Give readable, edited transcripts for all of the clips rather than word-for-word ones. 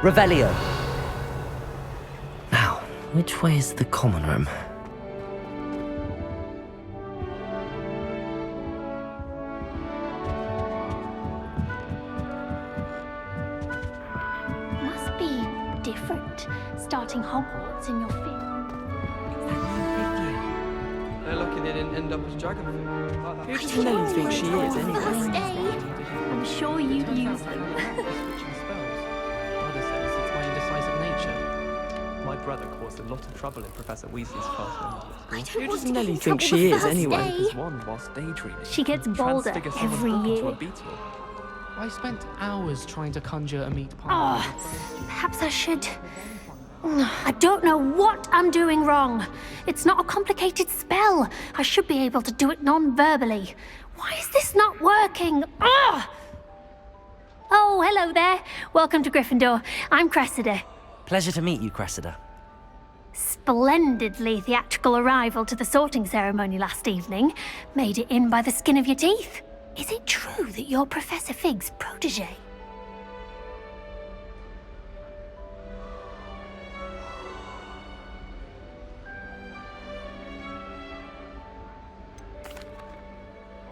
Revelio. Now, which way is the common room? Must be different, starting Hogwarts in your fifth. They're lucky they didn't end up as dragon food. Who does Nelly think she is, anyway? First day. I'm sure you'd use them. Mother says it's my indecisive nature. My brother caused a lot of trouble in Professor Weasley's first memories. I don't Who want does to get Nelly in think trouble she the is, first anyway? day. There's one whilst daydreaming. She gets bolder Transfigure someone every up into year. a beetle. I spent hours trying to conjure a meat pie. Oh, perhaps I should. I don't know what I'm doing wrong. It's not a complicated spell. I should be able to do it non-verbally. Why is this not working? Ugh! Oh, hello there. Welcome to Gryffindor. I'm Cressida. Pleasure to meet you, Cressida. Splendidly theatrical arrival to the sorting ceremony last evening. Made it in by the skin of your teeth. Is it true that you're Professor Fig's protege?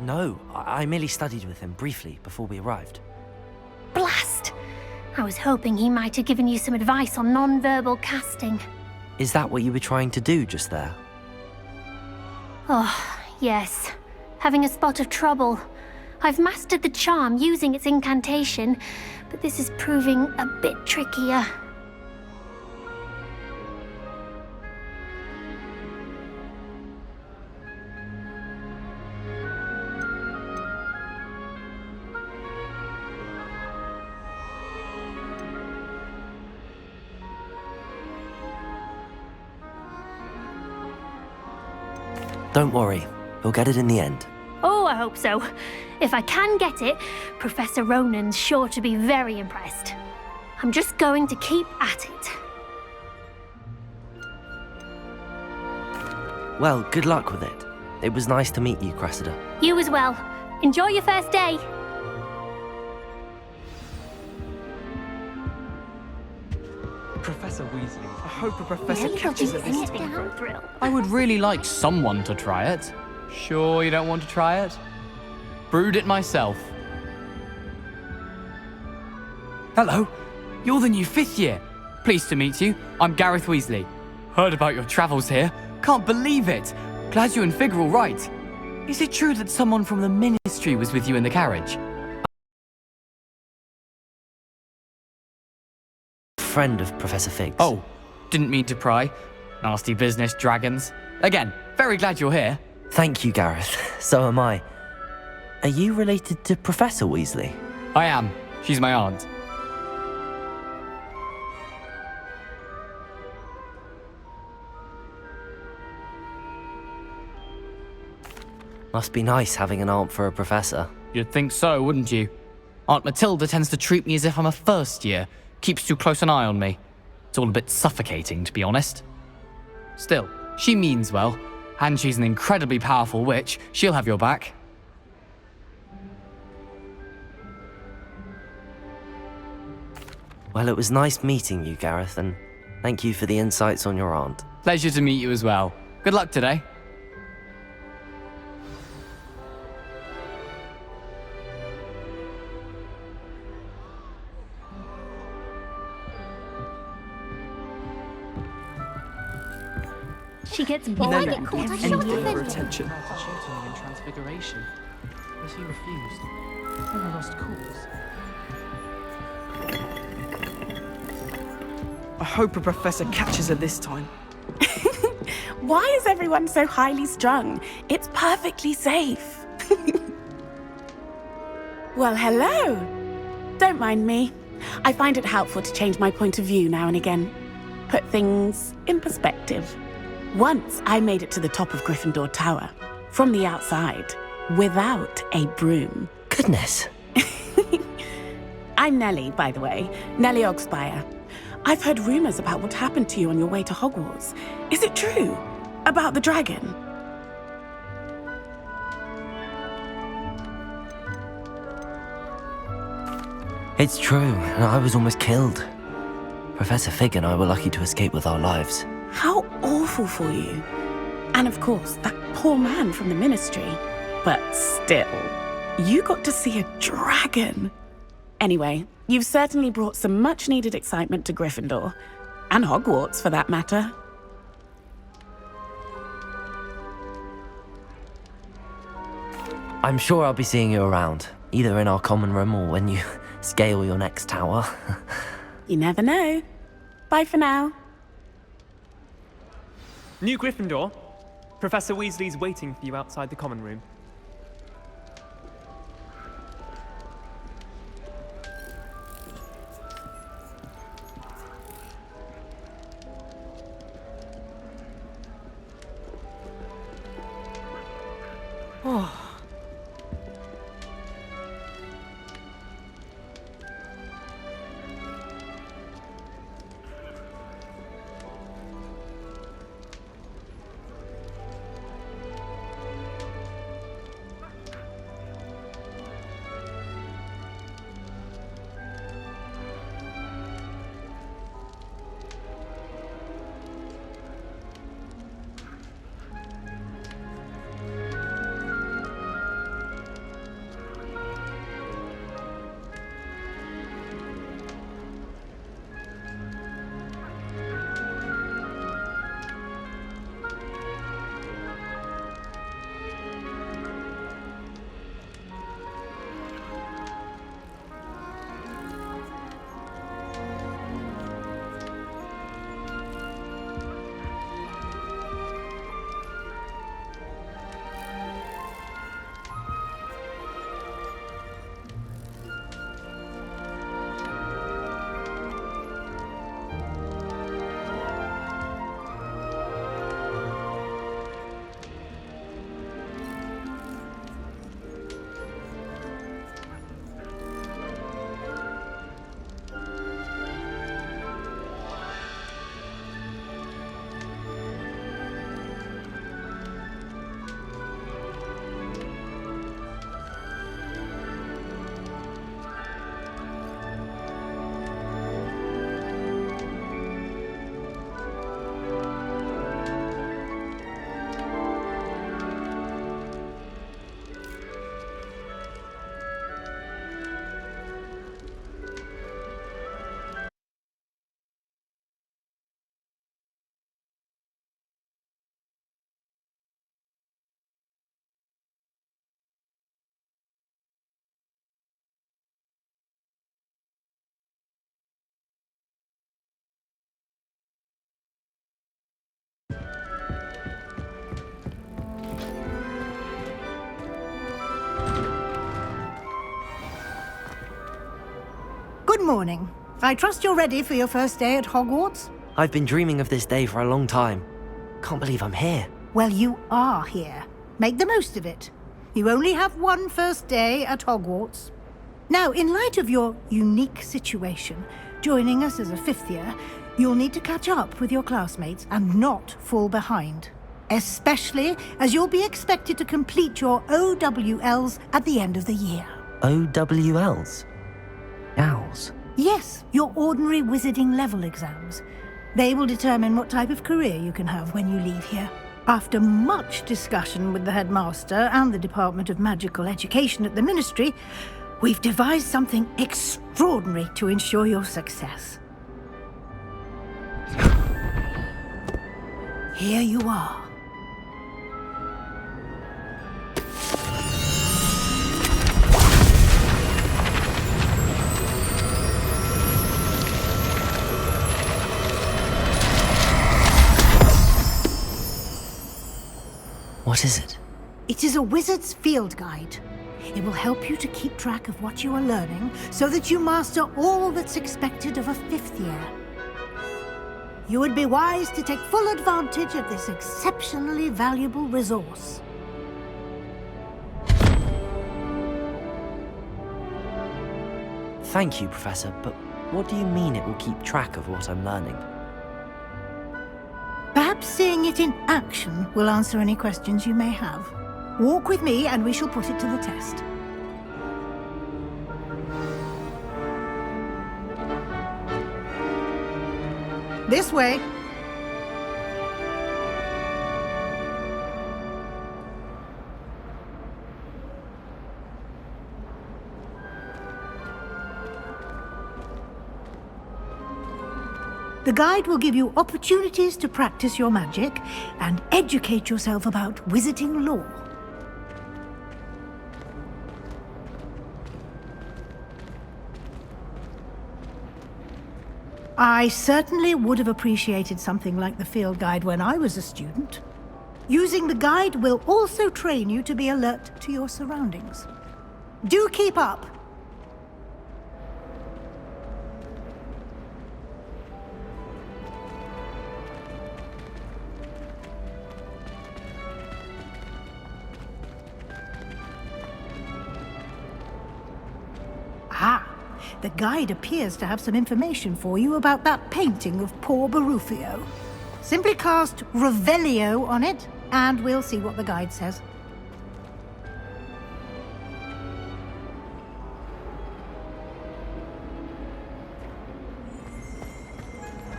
No, I merely studied with him briefly before we arrived. Blast! I was hoping he might have given you some advice on non-verbal casting. Is that what you were trying to do just there? Oh, yes. Having a spot of trouble. I've mastered the charm using its incantation, but this is proving a bit trickier. Don't worry, we'll get it in the end. Oh, I hope so. If I can get it, Professor Ronan's sure to be very impressed. I'm just going to keep at it. Well, good luck with it. It was nice to meet you, Cressida. You as well. Enjoy your first day. Professor Weasley. I hope a professor Maybe they'll catches do at this anything time. for thrill. I would really like someone to try it. Sure you don't want to try it? Brewed it myself. Hello, you're the new 5th year. Pleased to meet you. I'm Gareth Weasley. Heard about your travels here. Can't believe it. Glad you and Fig are all right. Is it true that someone from the Ministry was with you in the carriage? Friend of Professor Fig's. Oh, didn't mean to pry. Nasty business, dragons. Again, very glad you're here. Thank you, Gareth. So am I. Are you related to Professor Weasley? I am. She's my aunt. Must be nice having an aunt for a professor. You'd think so, wouldn't you? Aunt Matilda tends to treat me as if I'm a first year. Keeps too close an eye on me. It's all a bit suffocating, to be honest. Still, she means well, and she's an incredibly powerful witch. She'll have your back. Well, it was nice meeting you, Gareth, and thank you for the insights on your aunt. Pleasure to meet you as well. Good luck today. She gets bored. I get caught. I shot Any her. for attention. Tutoring and transfiguration. But he refused. Then I lost calls. I hope a professor catches her this time. Why is everyone so highly strung? It's perfectly safe. Well, hello. Don't mind me. I find it helpful to change my point of view now and again. Put things in perspective. Once I made it to the top of Gryffindor Tower, from the outside, without a broom. Goodness. I'm Nellie, by the way, Nellie Ogspire. I've heard rumors about what happened to you on your way to Hogwarts. Is it true? About the dragon? It's true, and I was almost killed. Professor Fig and I were lucky to escape with our lives. How awful for you. And of course, that poor man from the ministry. But still, you got to see a dragon. Anyway, you've certainly brought some much-needed excitement to Gryffindor. And Hogwarts, for that matter. I'm sure I'll be seeing you around, either in our common room or when you scale your next tower. You never know. Bye for now. New Gryffindor. Professor Weasley's waiting for you outside the common room. Good morning. I trust you're ready for your first day at Hogwarts? I've been dreaming of this day for a long time. Can't believe I'm here. Well, you are here. Make the most of it. You only have one first day at Hogwarts. Now, in light of your unique situation, joining us as a fifth year, you'll need to catch up with your classmates and not fall behind. Especially as you'll be expected to complete your OWLs at the end of the year. OWLs? Owls? Yes, your ordinary wizarding level exams. They will determine what type of career you can have when you leave here. After much discussion with the headmaster and the Department of Magical Education at the Ministry, we've devised something extraordinary to ensure your success. Here you are. What is it? It is a wizard's field guide. It will help you to keep track of what you are learning so that you master all that's expected of a fifth year. You would be wise to take full advantage of this exceptionally valuable resource. Thank you, Professor, but what do you mean it will keep track of what I'm learning? Perhaps seeing it in action will answer any questions you may have. Walk with me and we shall put it to the test. This way. The guide will give you opportunities to practice your magic and educate yourself about wizarding lore. I certainly would have appreciated something like the field guide when I was a student. Using the guide will also train you to be alert to your surroundings. Do keep up! Ah, the guide appears to have some information for you about that painting of poor Barufio. Simply cast Revelio on it, and we'll see what the guide says.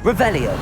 Revelio.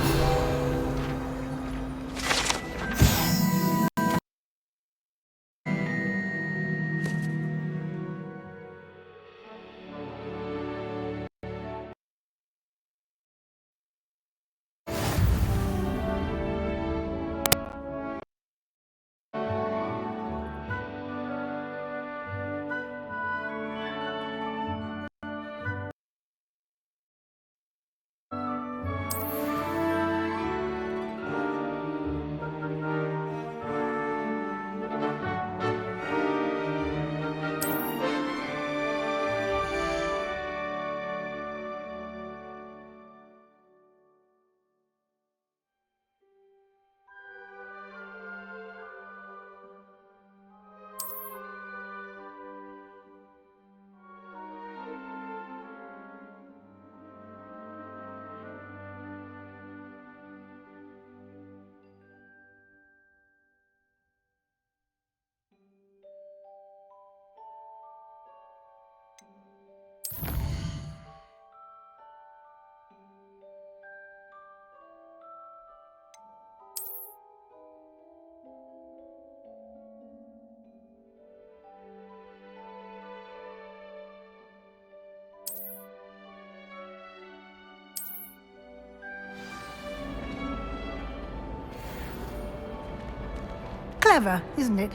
Clever, isn't it?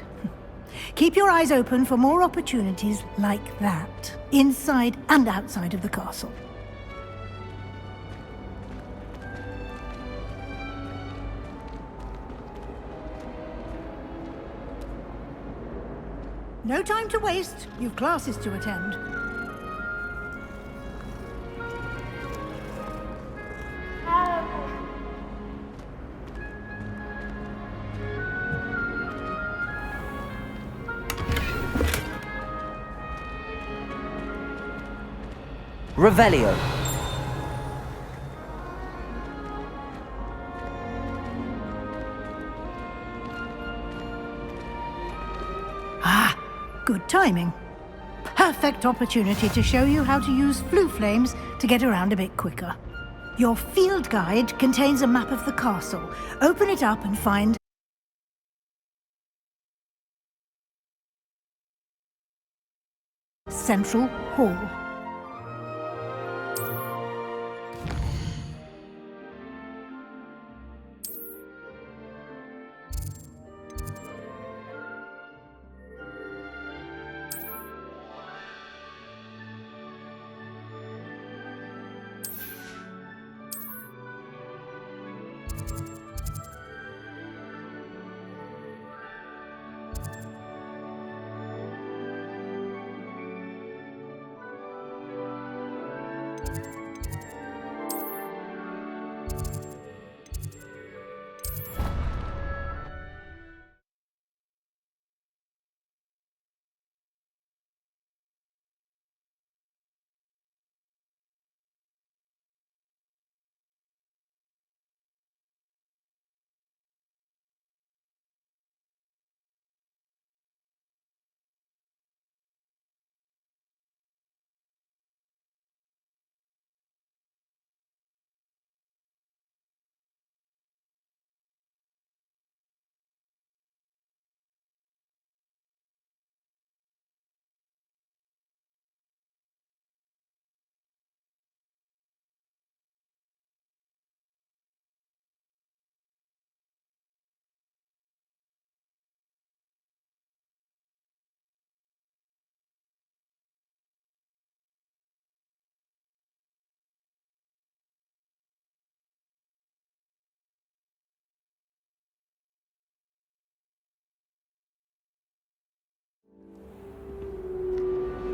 Keep your eyes open for more opportunities like that, inside and outside of the castle. No time to waste. You've classes to attend. Revelio. Ah, good timing. Perfect opportunity to show you how to use flue flames to get around a bit quicker. Your field guide contains a map of the castle. Open it up and find Central Hall.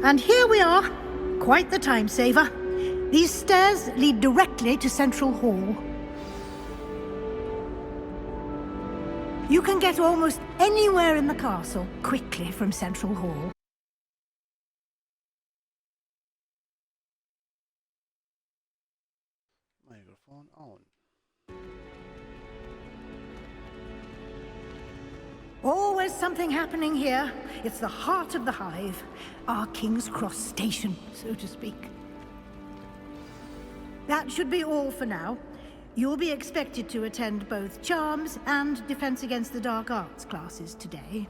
And here we are. Quite the time saver. These stairs lead directly to Central Hall. You can get almost anywhere in the castle quickly from Central Hall. Microphone on. Always something happening here. It's the heart of the hive. Our King's Cross station, so to speak. That should be all for now. You'll be expected to attend both Charms and Defense Against the Dark Arts classes today.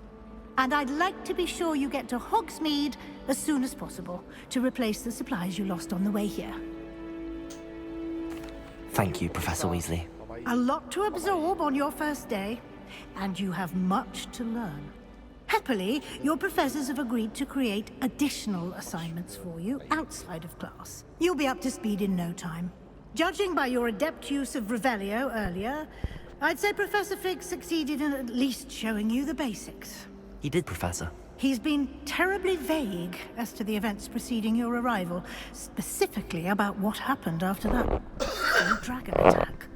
And I'd like to be sure you get to Hogsmeade as soon as possible to replace the supplies you lost on the way here. Thank you, Professor Weasley. A lot to absorb on your first day, and you have much to learn. Happily, your professors have agreed to create additional assignments for you outside of class. You'll be up to speed in no time. Judging by your adept use of Revelio earlier, I'd say Professor Fig succeeded in at least showing you the basics. He did, Professor. He's been terribly vague as to the events preceding your arrival, specifically about what happened after that dragon attack.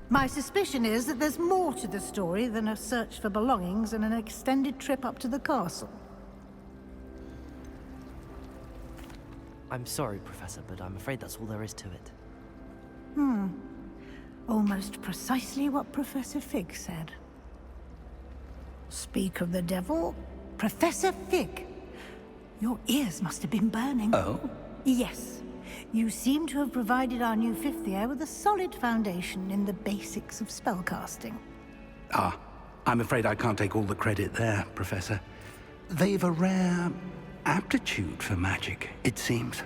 My suspicion is that there's more to the story than a search for belongings and an extended trip up to the castle. I'm sorry, Professor, but I'm afraid that's all there is to it. Almost precisely what Professor Fig said. Speak of the devil, Professor Fig. Your ears must have been burning. Oh? Yes. You seem to have provided our new fifth year with a solid foundation in the basics of spellcasting. Ah, I'm afraid I can't take all the credit there, Professor. They've a rare aptitude for magic, it seems.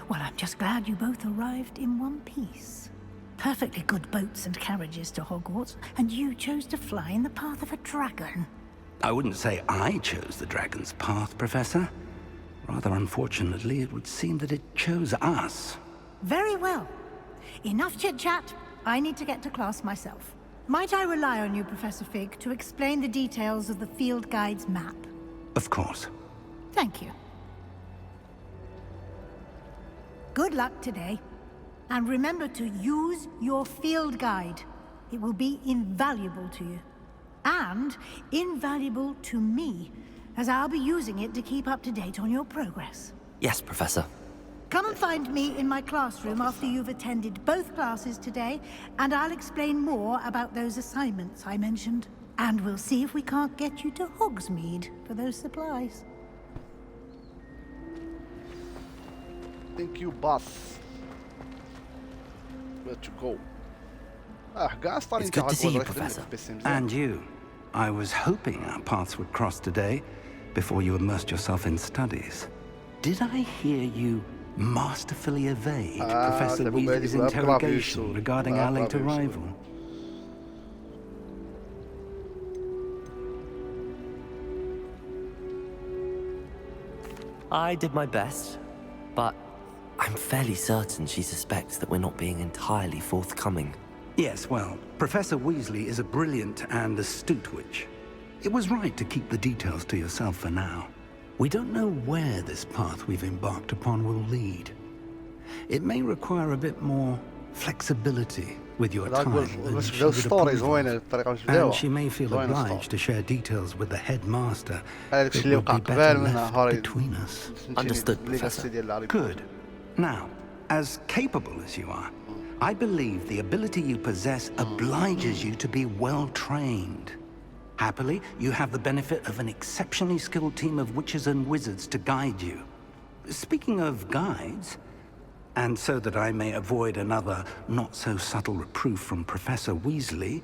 Well, I'm just glad you both arrived in one piece. Perfectly good boats and carriages to Hogwarts, and you chose to fly in the path of a dragon. I wouldn't say I chose the dragon's path, Professor. Rather unfortunately, it would seem that it chose us. Very well. Enough chit-chat. I need to get to class myself. Might I rely on you, Professor Fig, to explain the details of the field guide's map? Of course. Thank you. Good luck today. And remember to use your field guide. It will be invaluable to you. And invaluable to me, as I'll be using it to keep up to date on your progress. Yes, Professor. Come and find me in my classroom after you've attended both classes today, and I'll explain more about those assignments I mentioned. And we'll see if we can't get you to Hogsmeade for those supplies. Thank you, boss. Where to go? It's good to see you, Professor. And you. I was hoping our paths would cross today, before you immersed yourself in studies. Did I hear you masterfully evade Professor Weasley's interrogation regarding our late arrival? I did my best, but I'm fairly certain she suspects that we're not being entirely forthcoming. Yes, well, Professor Weasley is a brilliant and astute witch. It was right to keep the details to yourself for now. We don't know where this path we've embarked upon will lead. It may require a bit more flexibility with your time than she would approve of. And she may feel obliged to share details with the headmaster. It will be better left between us. Understood, Professor. Good. Now, as capable as you are, I believe the ability you possess obliges you to be well trained. Happily, you have the benefit of an exceptionally skilled team of witches and wizards to guide you. Speaking of guides, and so that I may avoid another not-so-subtle reproof from Professor Weasley,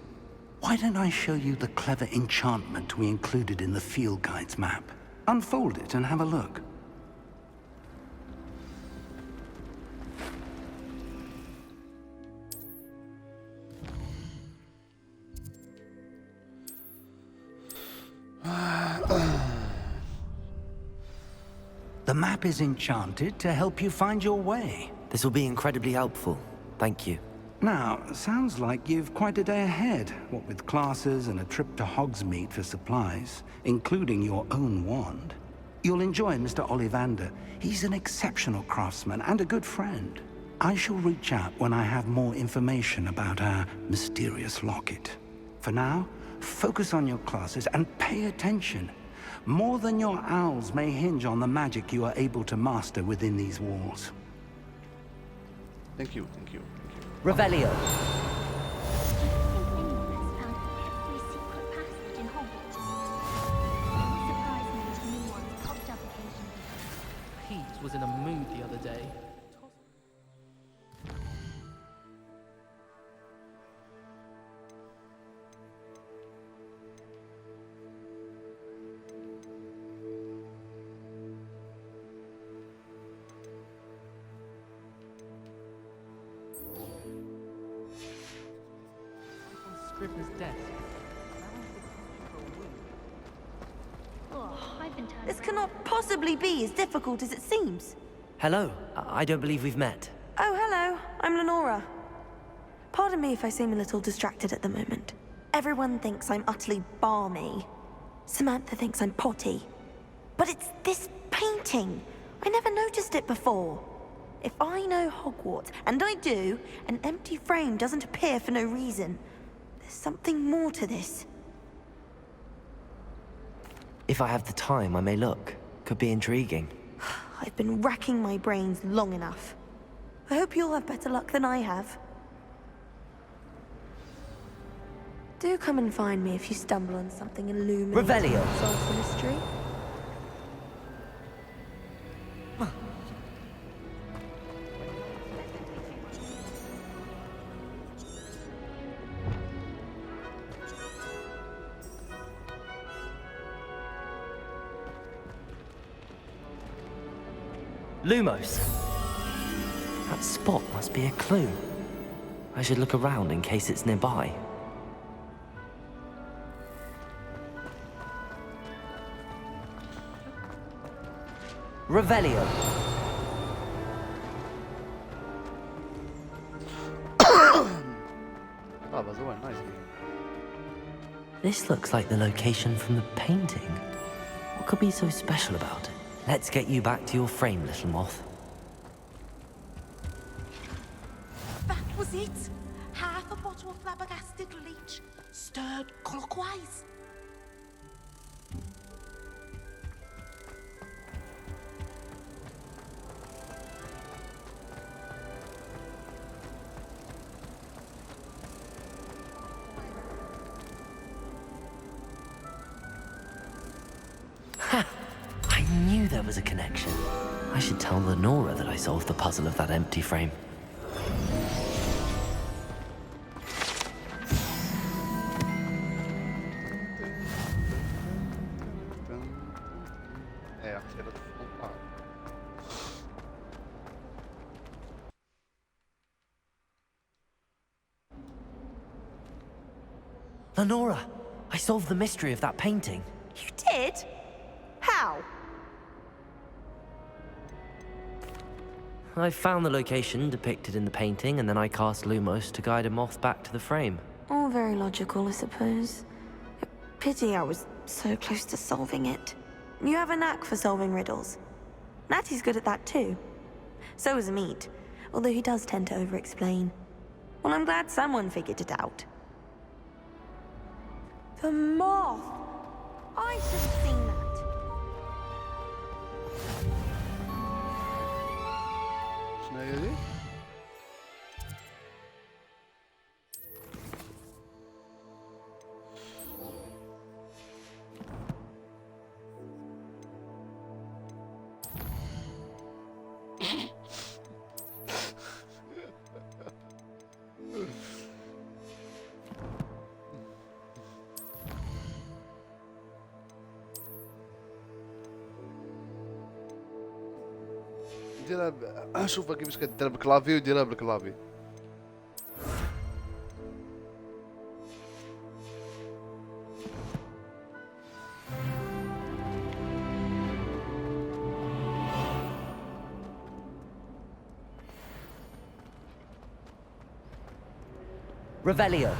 why don't I show you the clever enchantment we included in the field guide's map? Unfold it and have a look. The map is enchanted to help you find your way. This will be incredibly helpful. Thank you. Now, sounds like you've quite a day ahead, what with classes and a trip to Hogsmeade for supplies, including your own wand. You'll enjoy Mr. Ollivander. He's an exceptional craftsman and a good friend. I shall reach out when I have more information about our mysterious locket. For now, focus on your classes and pay attention. More than your owls may hinge on the magic you are able to master within these walls. Thank you, thank you, thank you. Revelio. I think anyone has found every secret passage in Hogwarts. It wouldn't surprise me if new ones popped up occasionally. Pete was in a mood the other day. Scrivener's desk. Oh, I've been turned This cannot possibly be as difficult as it seems. Hello. I don't believe we've met. Oh, hello. I'm Lenora. Pardon me if I seem a little distracted at the moment. Everyone thinks I'm utterly balmy. Samantha thinks I'm potty. But it's this painting. I never noticed it before. If I know Hogwarts, and I do, an empty frame doesn't appear for no reason. There's something more to this. If I have the time, I may look. Could be intriguing. I've been racking my brains long enough. I hope you'll have better luck than I have. Do come and find me if you stumble on something illuminating. Revelio. Solve the mystery. Lumos. That spot must be a clue. I should look around in case it's nearby. Revelio. Ah, by the way, nice. This looks like the location from the painting. What could be so special about it? Let's get you back to your frame, little moth. That was it. Half a bottle of flabbergasted leech, stirred clockwise. I knew there was a connection. I should tell Lenora that I solved the puzzle of that empty frame. Lenora, I solved the mystery of that painting. You did? How? I found the location depicted in the painting, and then I cast Lumos to guide a moth back to the frame. All very logical, I suppose. Pity I was so close to solving it. You have a knack for solving riddles. Natty's good at that too. So is Amit, although he does tend to over-explain. Well, I'm glad someone figured it out. The moth! I should have seen that. Snel jullie? ديرها اشوفها كيفاش كدير بالكلافي وديرها بالكلافي. Revelio.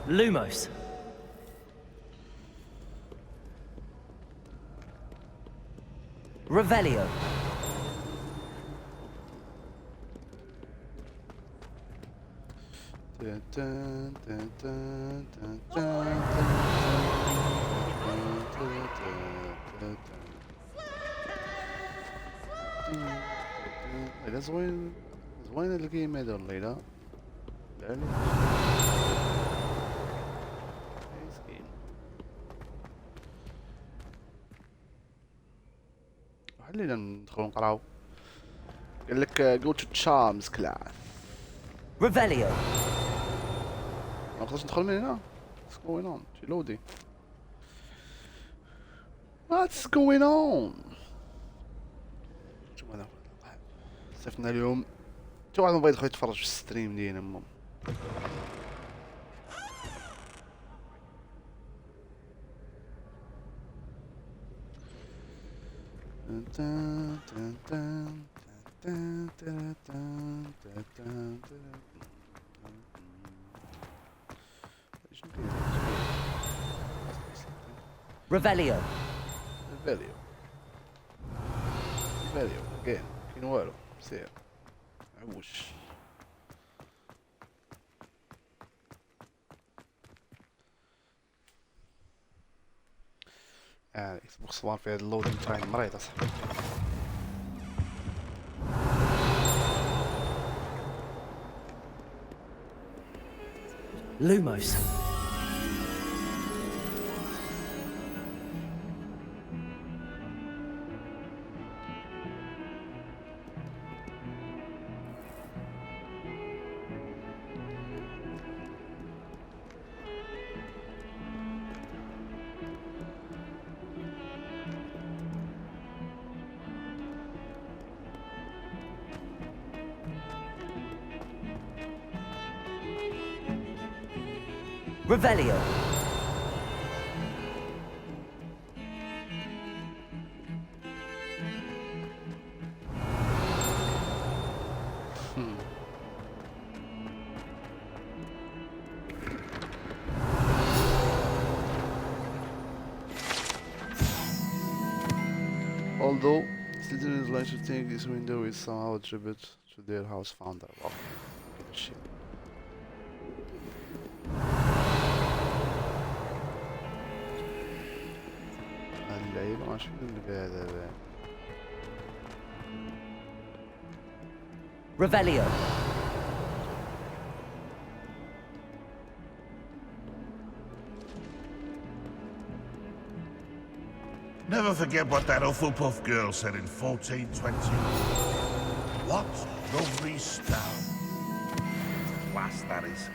Lumos. Revelio. هذا زوين زوين الجيم هذا الليلة. خلينا ندخلوا نقراو. قال لك go to charms class. Revelio. ما نقدرش ندخل من هنا. What's going on? شي لودي. What's going on? شوف هذا صيفطنا اليوم. شو واحد بغا يدخل يتفرج في الستريم ديالنا مم. Revelio. Revelio. Revelio. Again. كاين والو. سير. عوش. اكس بوكس 1 في هاد اللودينغ تايم مريض اصاحبي. Lumos. Revelio. Although citizens like to think this window is somehow a tribute to their house founder. Wow. Good shit. اللعيبة ما شنو اللي بهذا بقى. Revelio. Never forget what that Hufflepuff girl said in 1420. What lovely stone. Class, that is.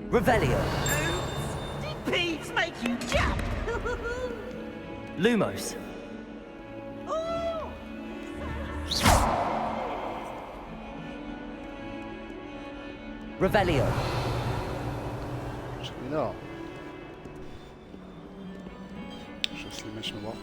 Revelio. Did beads make you jump? Lumos. Revelio. No. Just the mission wall.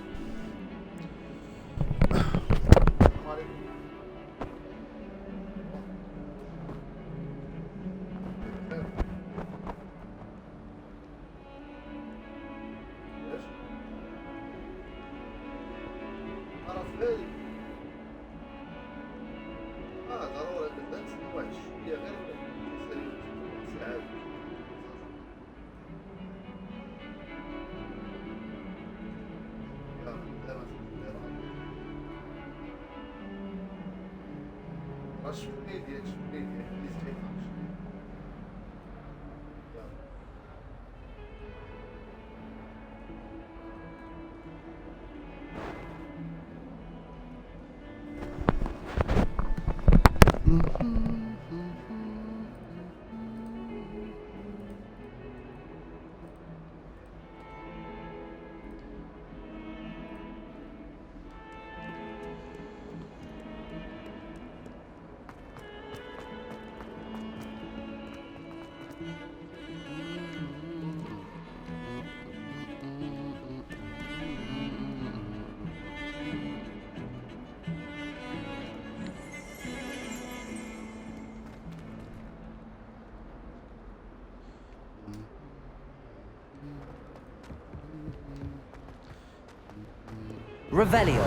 Revelio.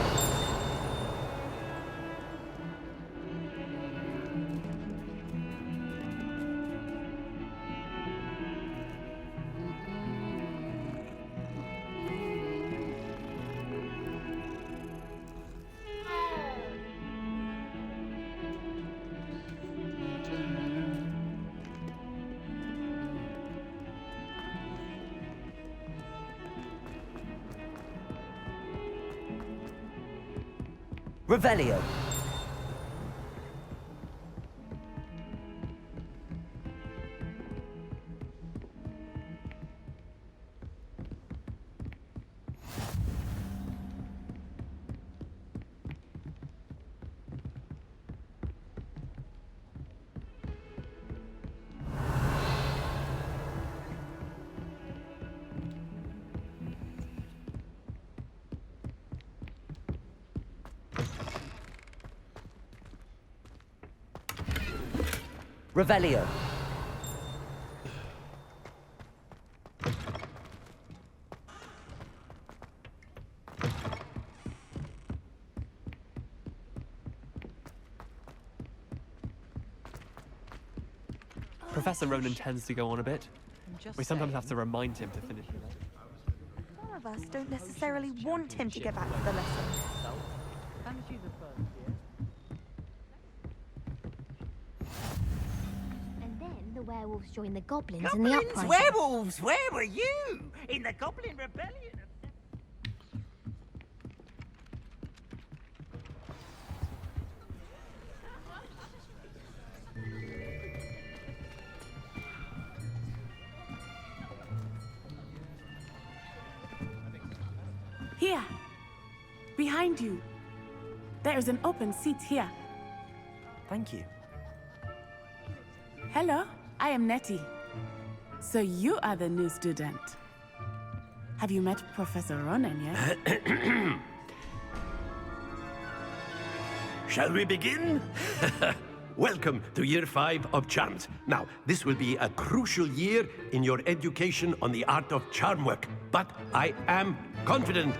Revelio. Revelio. Professor Ronan tends to go on a bit. We sometimes have to remind him to finish. Some of us don't necessarily want him to get back to the lesson. And then the werewolves join the goblins in the Goblins, uprising. werewolves, where were you? In the Goblin Rebellion? Here. Behind you. There is an open seat here. Thank you. Hello, I am Nettie. So you are the new student. Have you met Professor Ronan yet? Shall we begin? Welcome to Year 5 of Charms. Now, this will be a crucial year in your education on the art of charm work, but I am confident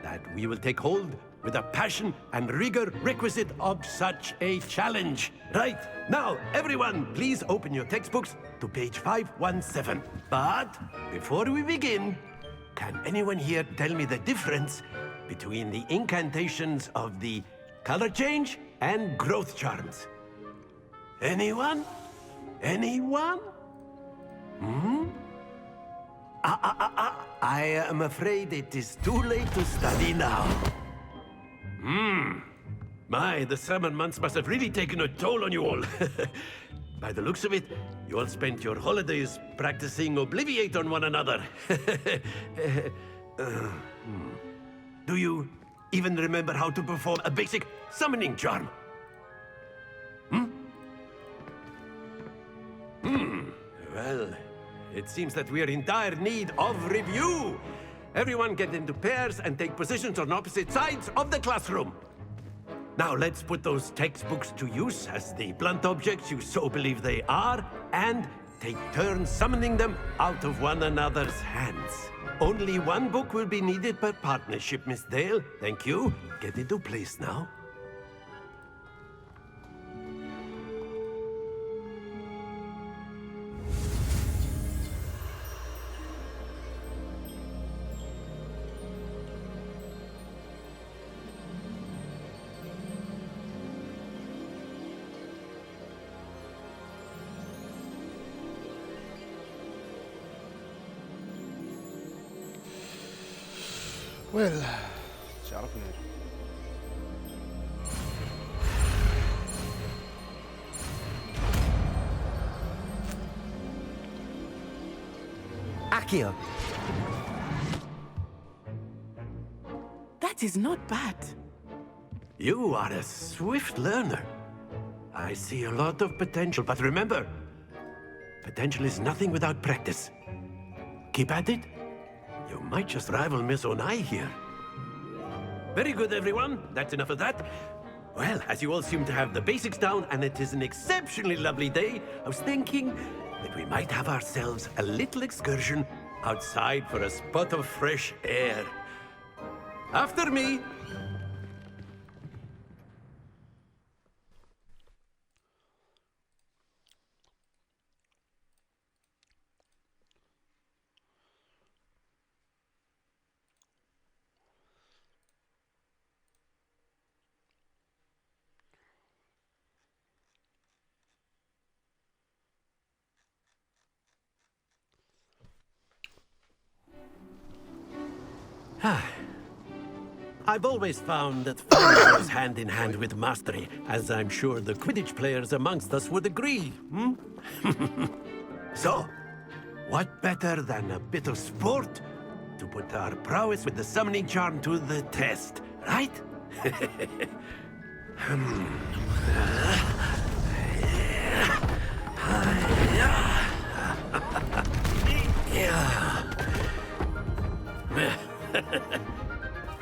that we will take hold with the passion and rigor requisite of such a challenge. Right, now, everyone, please open your textbooks to page 517. But before we begin, can anyone here tell me the difference between the incantations of the color change and growth charms? Anyone? Anyone? I am afraid it is too late to study now. My, the summer months must have really taken a toll on you all. By the looks of it, you all spent your holidays practicing Obliviate on one another. Do you even remember how to perform a basic summoning charm? Well, it seems that we are in dire need of review. Everyone get into pairs and take positions on opposite sides of the classroom. Now let's put those textbooks to use as the blunt objects you so believe they are, and take turns summoning them out of one another's hands. Only one book will be needed per partnership, Miss Dale. Thank you. Get into place now. Well, تعرف منين؟ Accio. That is not bad. You are a swift learner. I see a lot of potential, but remember, potential is nothing without practice. Keep at it. You might just rival Miss Onai here. Very good, everyone. That's enough of that. Well, as you all seem to have the basics down, and it is an exceptionally lovely day, I was thinking that we might have ourselves a little excursion outside for a spot of fresh air. After me. I've always found that fun goes hand in hand with mastery, as I'm sure the Quidditch players amongst us would agree. So, what better than a bit of sport to put our prowess with the summoning charm to the test, right?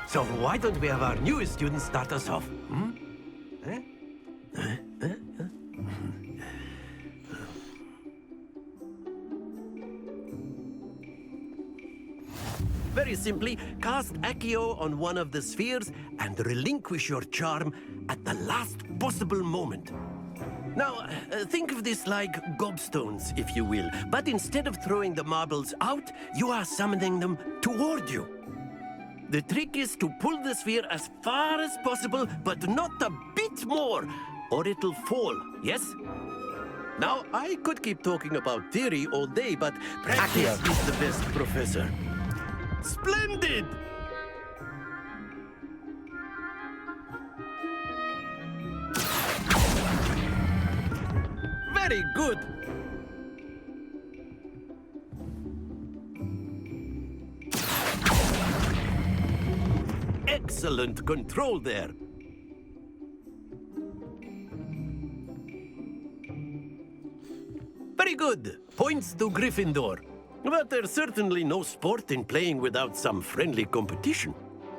So why don't we have our newest student start us off? Very simply, cast Accio on one of the spheres and relinquish your charm at the last possible moment. Now, think of this like gobstones, if you will, but instead of throwing the marbles out, you are summoning them toward you. The trick is to pull the sphere as far as possible, but not a bit more, or it'll fall, yes? Now, I could keep talking about theory all day, but practice is the best professor. Splendid! Very good! Excellent control there. Very good. Points to Gryffindor. But there's certainly no sport in playing without some friendly competition.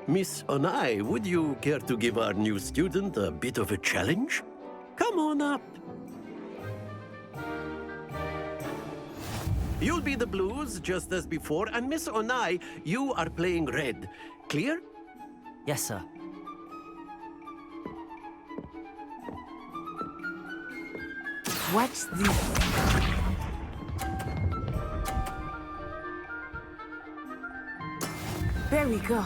Miss Onai, would you care to give our new student a bit of a challenge? Come on up. You'll be the blues, just as before, and Miss Onai, you are playing red. Clear? Yes, sir. Watch this. There we go.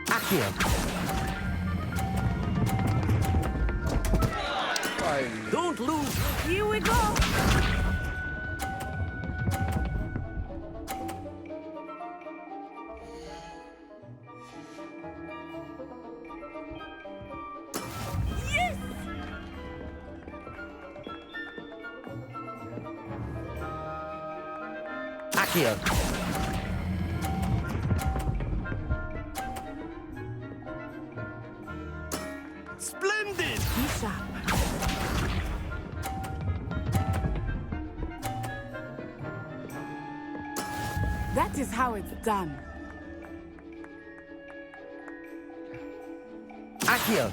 Accio. Don't lose. Here we go. Accio. Splendid! Be sharp. That is how it's done. Accio.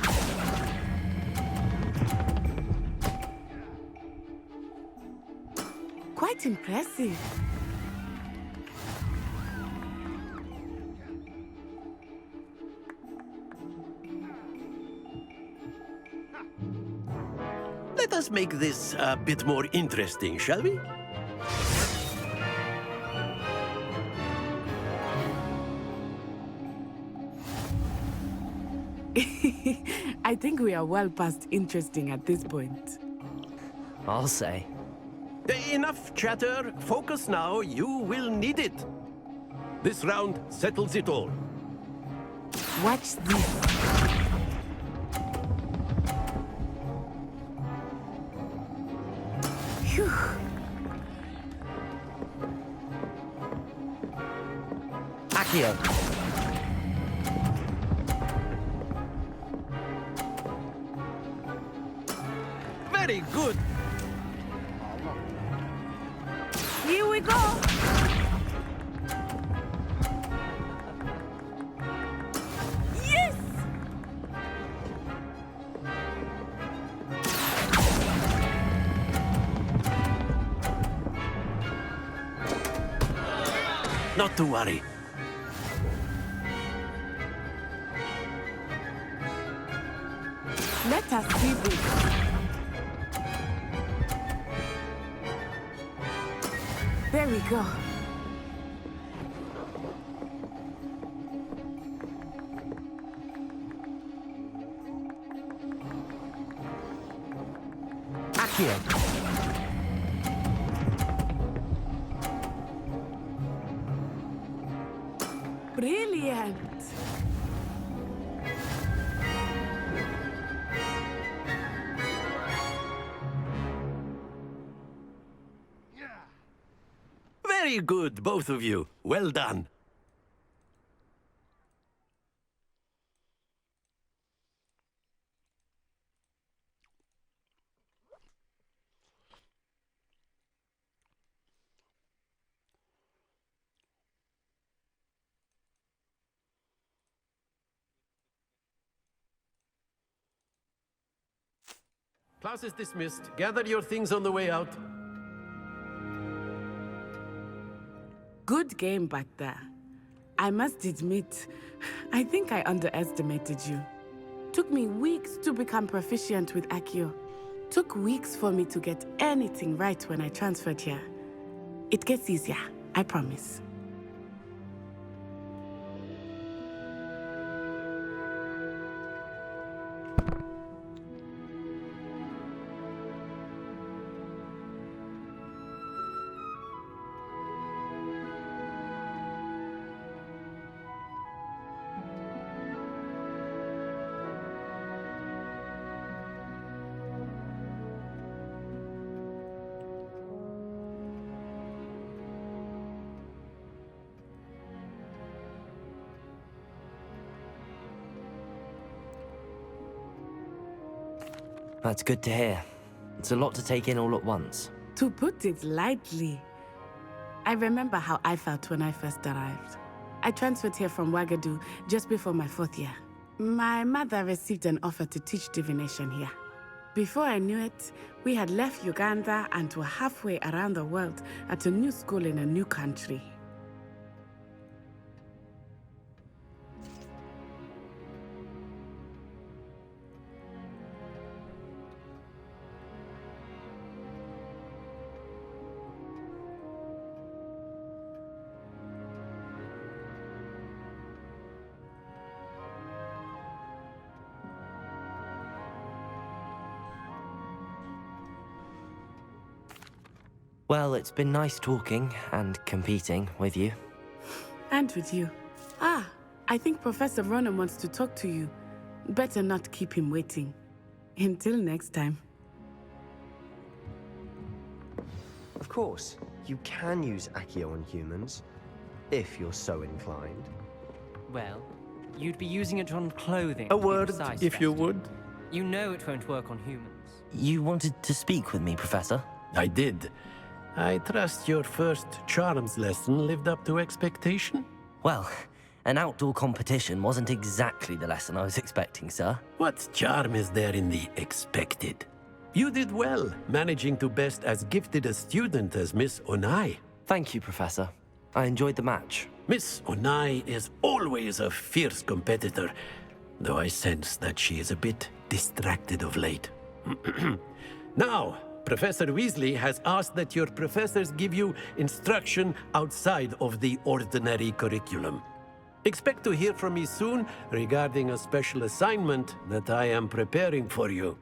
Quite impressive. Let us make this a bit more interesting, shall we? I think we are well past interesting at this point. I'll say. Enough chatter. Focus now. You will need it. This round settles it all. Watch this. Phew. Accio. Very good. Here we go. Yes! Not to worry. Let us see this. There we go. Accio. Brilliant. Very good, both of you. Well done. Class is dismissed. Gather your things on the way out. Good game back there. I must admit, I think I underestimated you. Took me weeks to become proficient with Accio. Took weeks for me to get anything right when I transferred here. It gets easier, I promise. That's good to hear. It's a lot to take in all at once. To put it lightly, I remember how I felt when I first arrived. I transferred here from Ouagadougou just before my 4th year. My mother received an offer to teach divination here. Before I knew it, we had left Uganda and were halfway around the world at a new school in a new country. Well, it's been nice talking and competing with you. And with you. Ah, I think Professor Ronan wants to talk to you. Better not keep him waiting. Until next time. Of course, you can use Accio on humans, if you're so inclined. Well, you'd be using it on clothing. A word, if you would. You know it won't work on humans. You wanted to speak with me, Professor? I did. I trust your first charms lesson lived up to expectation? Well, an outdoor competition wasn't exactly the lesson I was expecting, sir. What charm is there in the expected? You did well, managing to best as gifted a student as Miss Onai. Thank you, Professor. I enjoyed the match. Miss Onai is always a fierce competitor, though I sense that she is a bit distracted of late. Now, Professor Weasley has asked that your professors give you instruction outside of the ordinary curriculum. Expect to hear from me soon regarding a special assignment that I am preparing for you.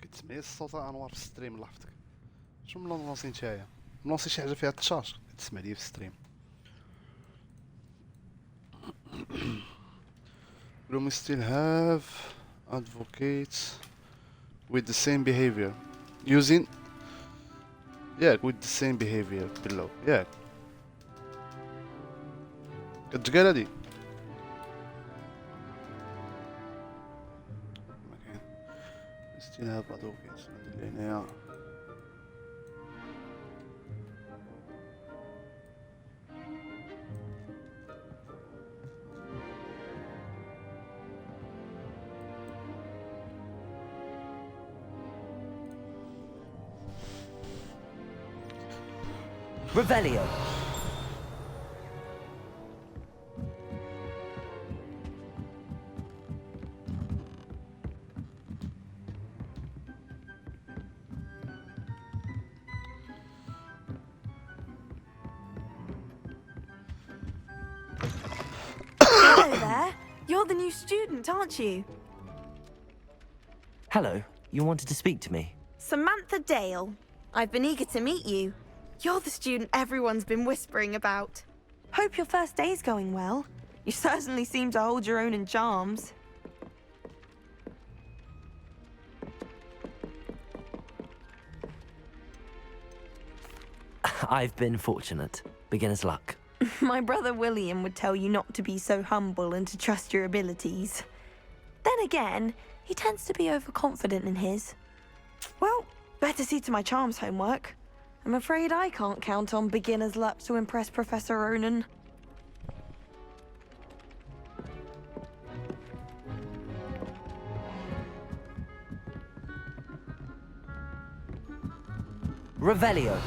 كتسمعي الصوت انوار في الستريم الله يحفظك. شنو ملونسي نتايا؟ ملونسي شي حاجه فيها التشارج كتسمع لي في الستريم. We still have advocates with the same behavior using with the same behavior below. كتقال هادي. We still have advocates هنايا. Revelio. Hello there. You're the new student, aren't you? Hello, you wanted to speak to me? Samantha Dale. I've been eager to meet you. You're the student everyone's been whispering about. Hope your first day's going well. You certainly seem to hold your own in charms. I've been fortunate. Beginner's luck. My brother William would tell you not to be so humble and to trust your abilities. Then again, he tends to be overconfident in his. Well, better see to my charms homework. I'm afraid I can't count on beginner's luck to impress Professor Ronan. Revelio.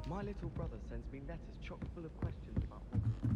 My little brother sends me letters chock full of questions about Hogwarts.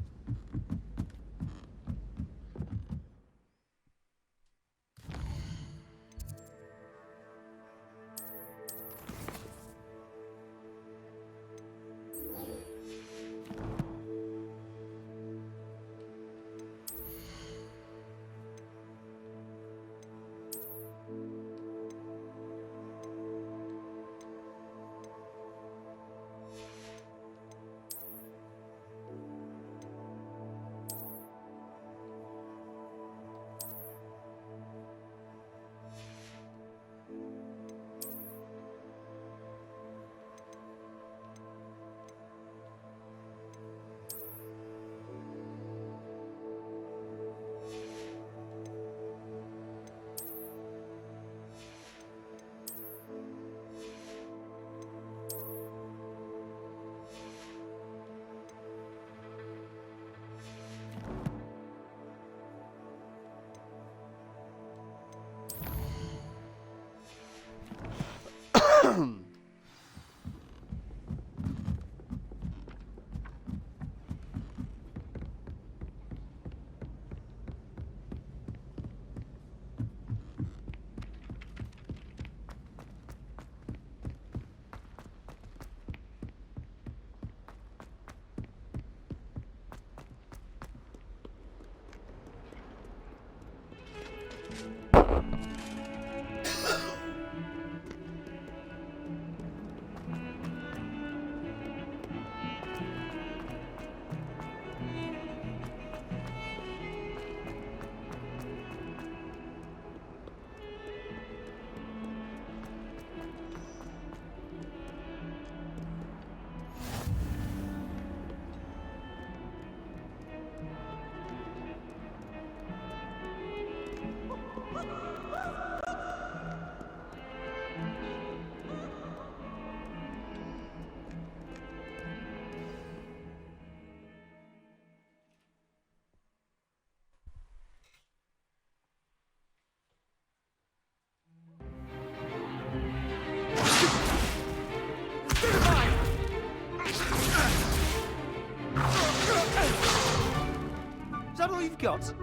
Is that all you've got?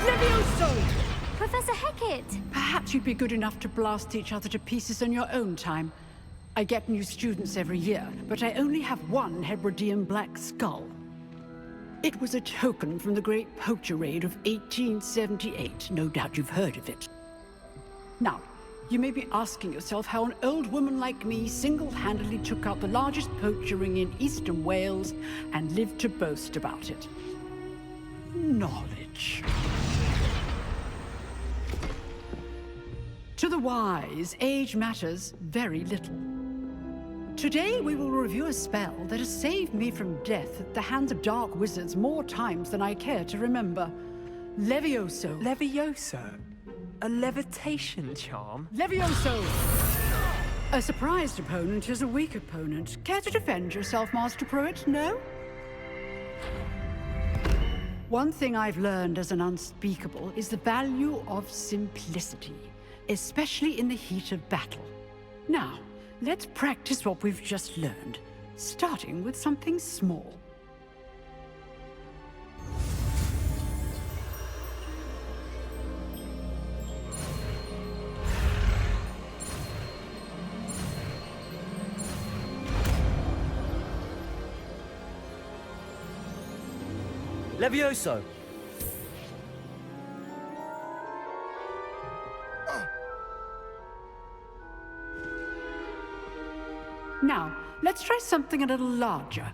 Levioso! Professor Hecat! Perhaps you'd be good enough to blast each other to pieces on your own time. I get new students every year, but I only have one Hebridean black skull. It was a token from the Great Poacher Raid of 1878. No doubt you've heard of it. Now, you may be asking yourself how an old woman like me single-handedly took out the largest poacher ring in eastern Wales and lived to boast about it. Knowledge. To the wise, age matters very little. Today we will review a spell that has saved me from death at the hands of dark wizards more times than I care to remember. Levioso. Levioso? A levitation charm? Levioso! A surprised opponent is a weak opponent. Care to defend yourself, Master Pruitt? No? One thing I've learned as an unspeakable is the value of simplicity, especially in the heat of battle. Now, let's practice what we've just learned, starting with something small. Levioso! Now, let's try something a little larger.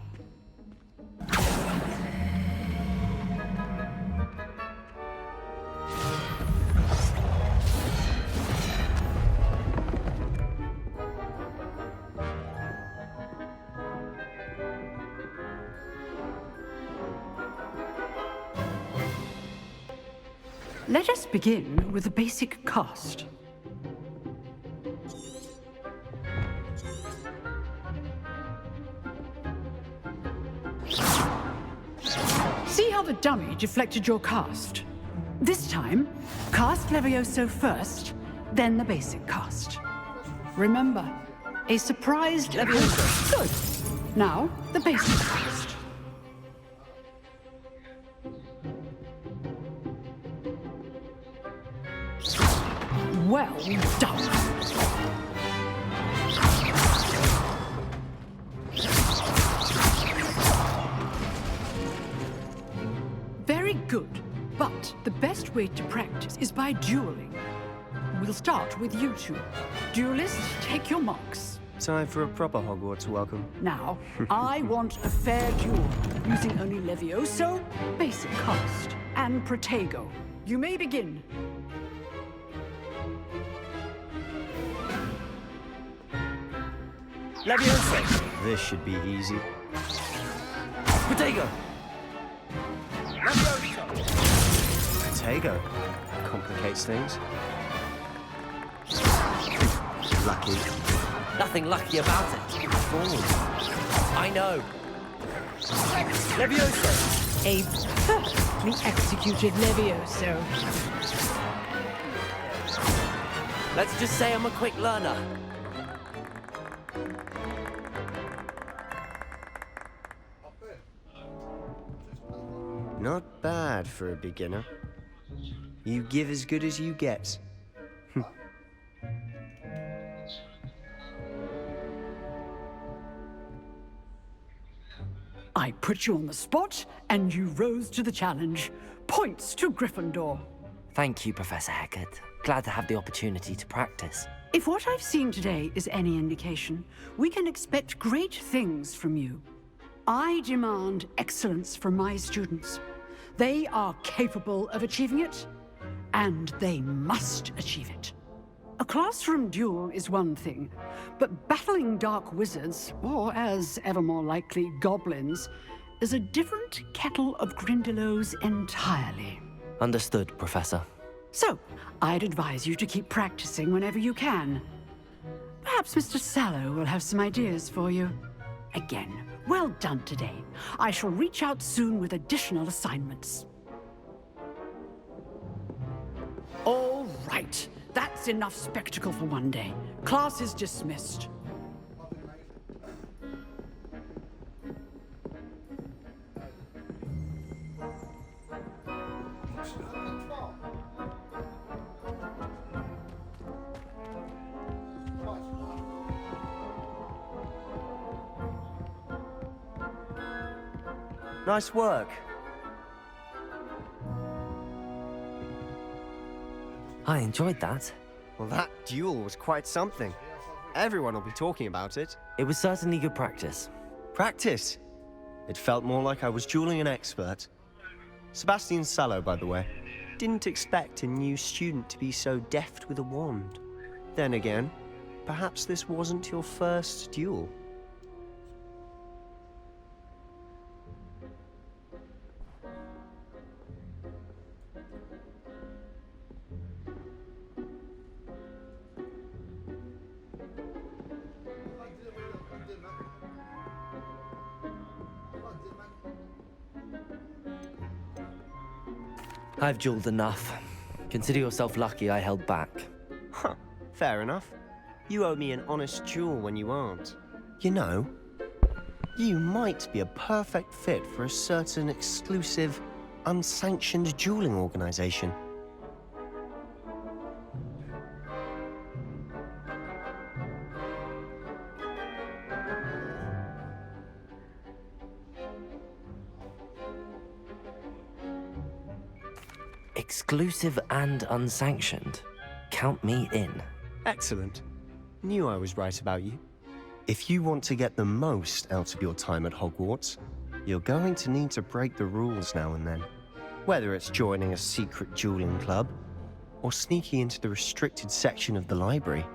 Let us begin with a basic cast. See how the dummy deflected your cast? This time, cast Levioso first, then the basic cast. Remember, a surprised Levioso. Good. Now, the basic cast. Well done. Very good. But the best way to practice is by dueling. We'll start with you two. Duelists, take your marks. Time for a proper Hogwarts welcome. Now, I want a fair duel, using only Levioso, basic cast, and Protego. You may begin. Levioso! This should be easy. Protego! Protego. Complicates things. Lucky. Nothing lucky about it. Forward. I know. Levioso! A perfectly executed Levioso. Let's just say I'm a quick learner. Not bad for a beginner. You give as good as you get. I put you on the spot, and you rose to the challenge. Points to Gryffindor. Thank you, Professor Hecat. Glad to have the opportunity to practice. If what I've seen today is any indication, we can expect great things from you. I demand excellence from my students. They are capable of achieving it, and they must achieve it. A classroom duel is one thing, but battling dark wizards, or as ever more likely, goblins, is a different kettle of Grindylows entirely. Understood, Professor. So, I'd advise you to keep practicing whenever you can. Perhaps Mr. Sallow will have some ideas for you. Again, well done today. I shall reach out soon with additional assignments. All right. That's enough spectacle for one day. Class is dismissed. Nice work. I enjoyed that. Well, that duel was quite something. Everyone will be talking about it. It was certainly good practice. Practice? It felt more like I was dueling an expert. Sebastian Sallow, by the way. Didn't expect a new student to be so deft with a wand. Then again, perhaps this wasn't your first duel. I've dueled enough. Consider yourself lucky I held back. Huh, fair enough. You owe me an honest duel when you aren't. You know, you might be a perfect fit for a certain exclusive, unsanctioned dueling organization. Exclusive and unsanctioned. Count me in. Excellent. Knew I was right about you. If you want to get the most out of your time at Hogwarts, you're going to need to break the rules now and then. Whether it's joining a secret dueling club, or sneaking into the restricted section of the library,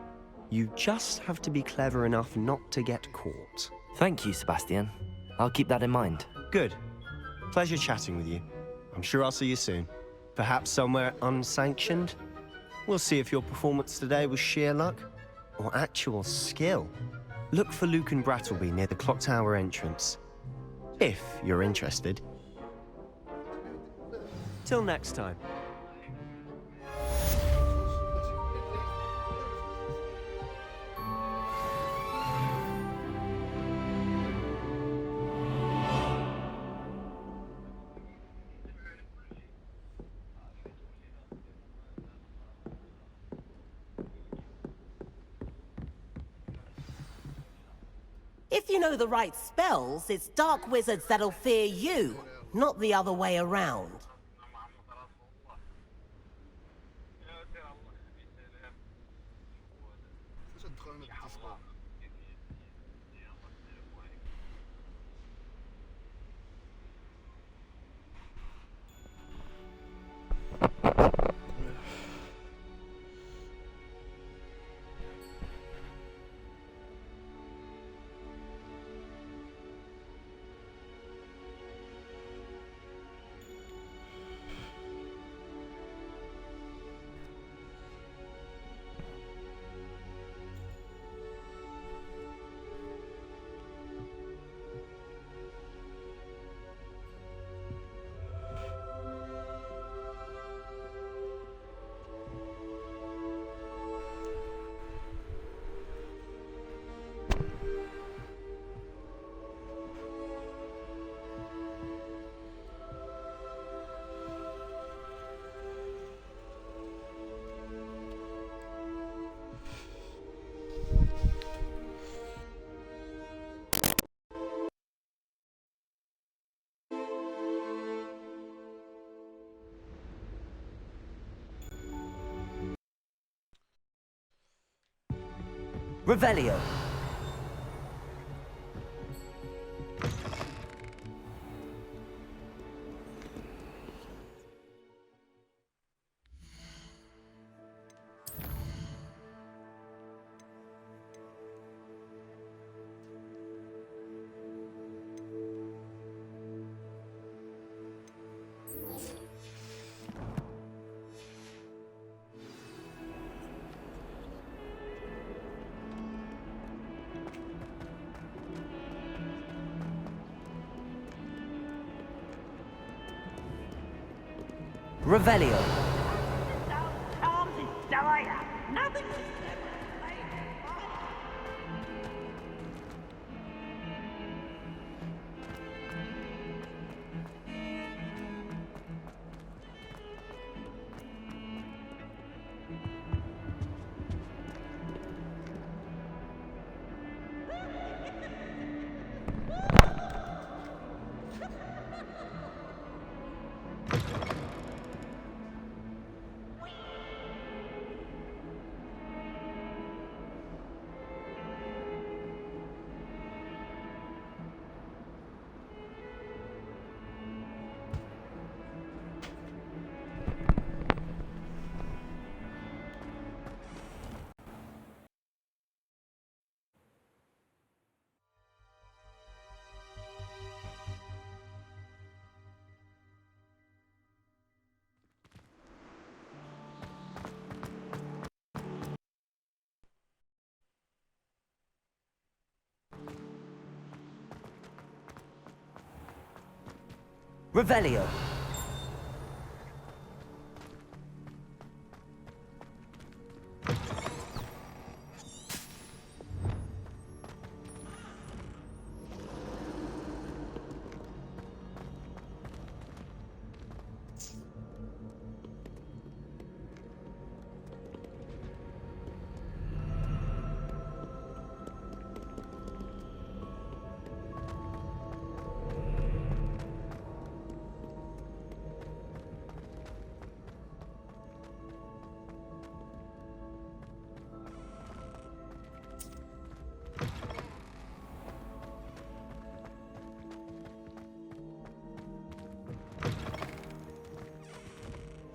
you just have to be clever enough not to get caught. Thank you, Sebastian. I'll keep that in mind. Good. Pleasure chatting with you. I'm sure I'll see you soon. Perhaps somewhere unsanctioned? We'll see if your performance today was sheer luck or actual skill. Look for Luke and Brattleby near the clock tower entrance, if you're interested. Till next time. If you know the right spells, it's dark wizards that'll fear you, not the other way around. Revelio. Revelio. Revelio.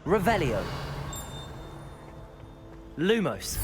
Revelio. Lumos.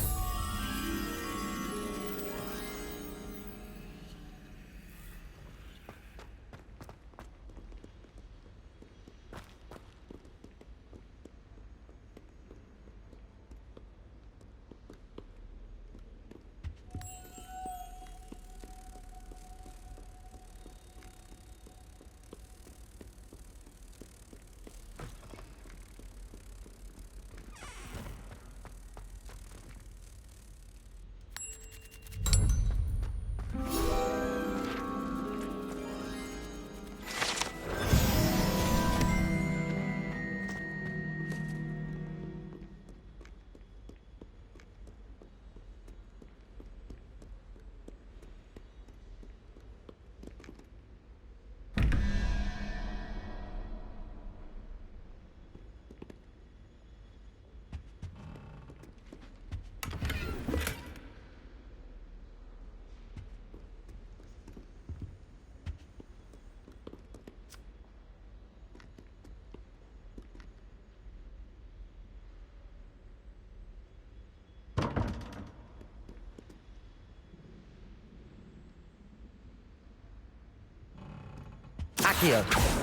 Accio.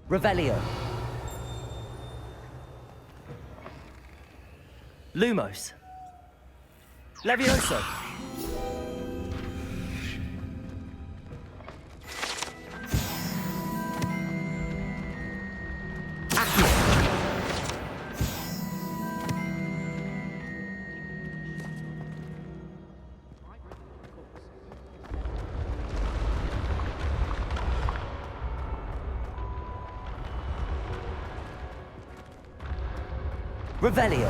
Revelio. Lumos. Levioso. Revelio.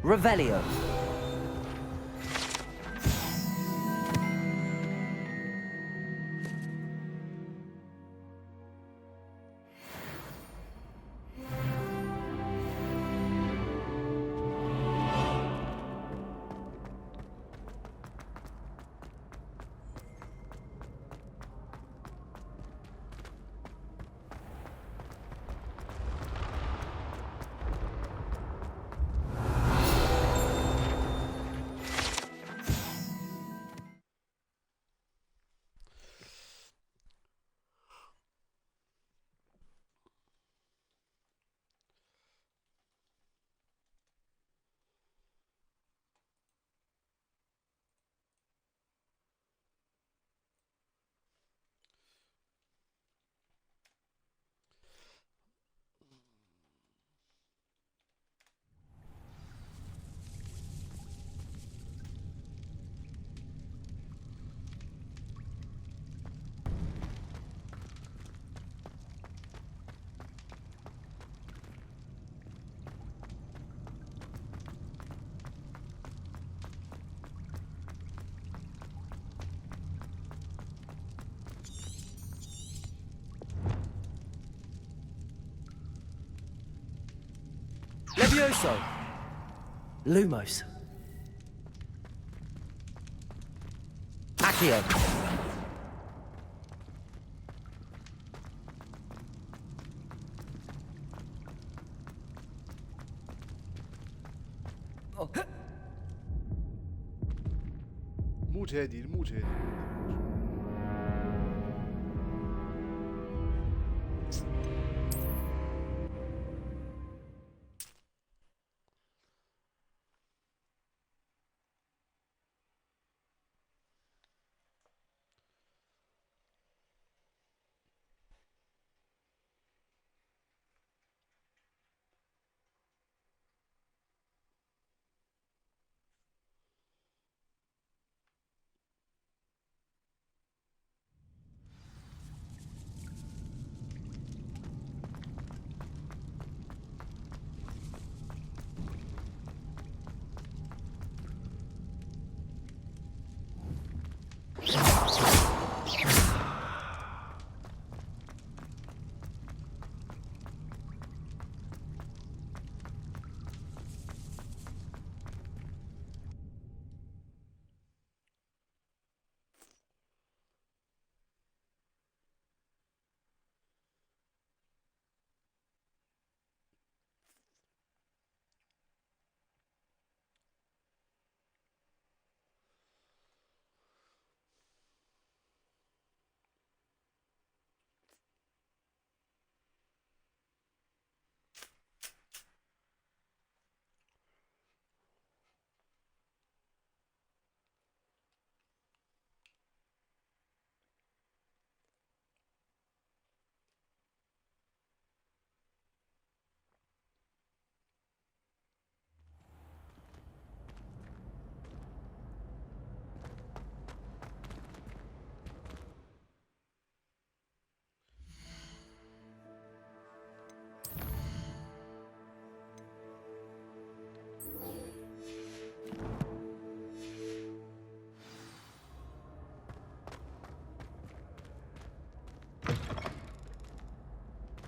Revelio. Levioso! Lumos. Accio. Muther değil, Muther.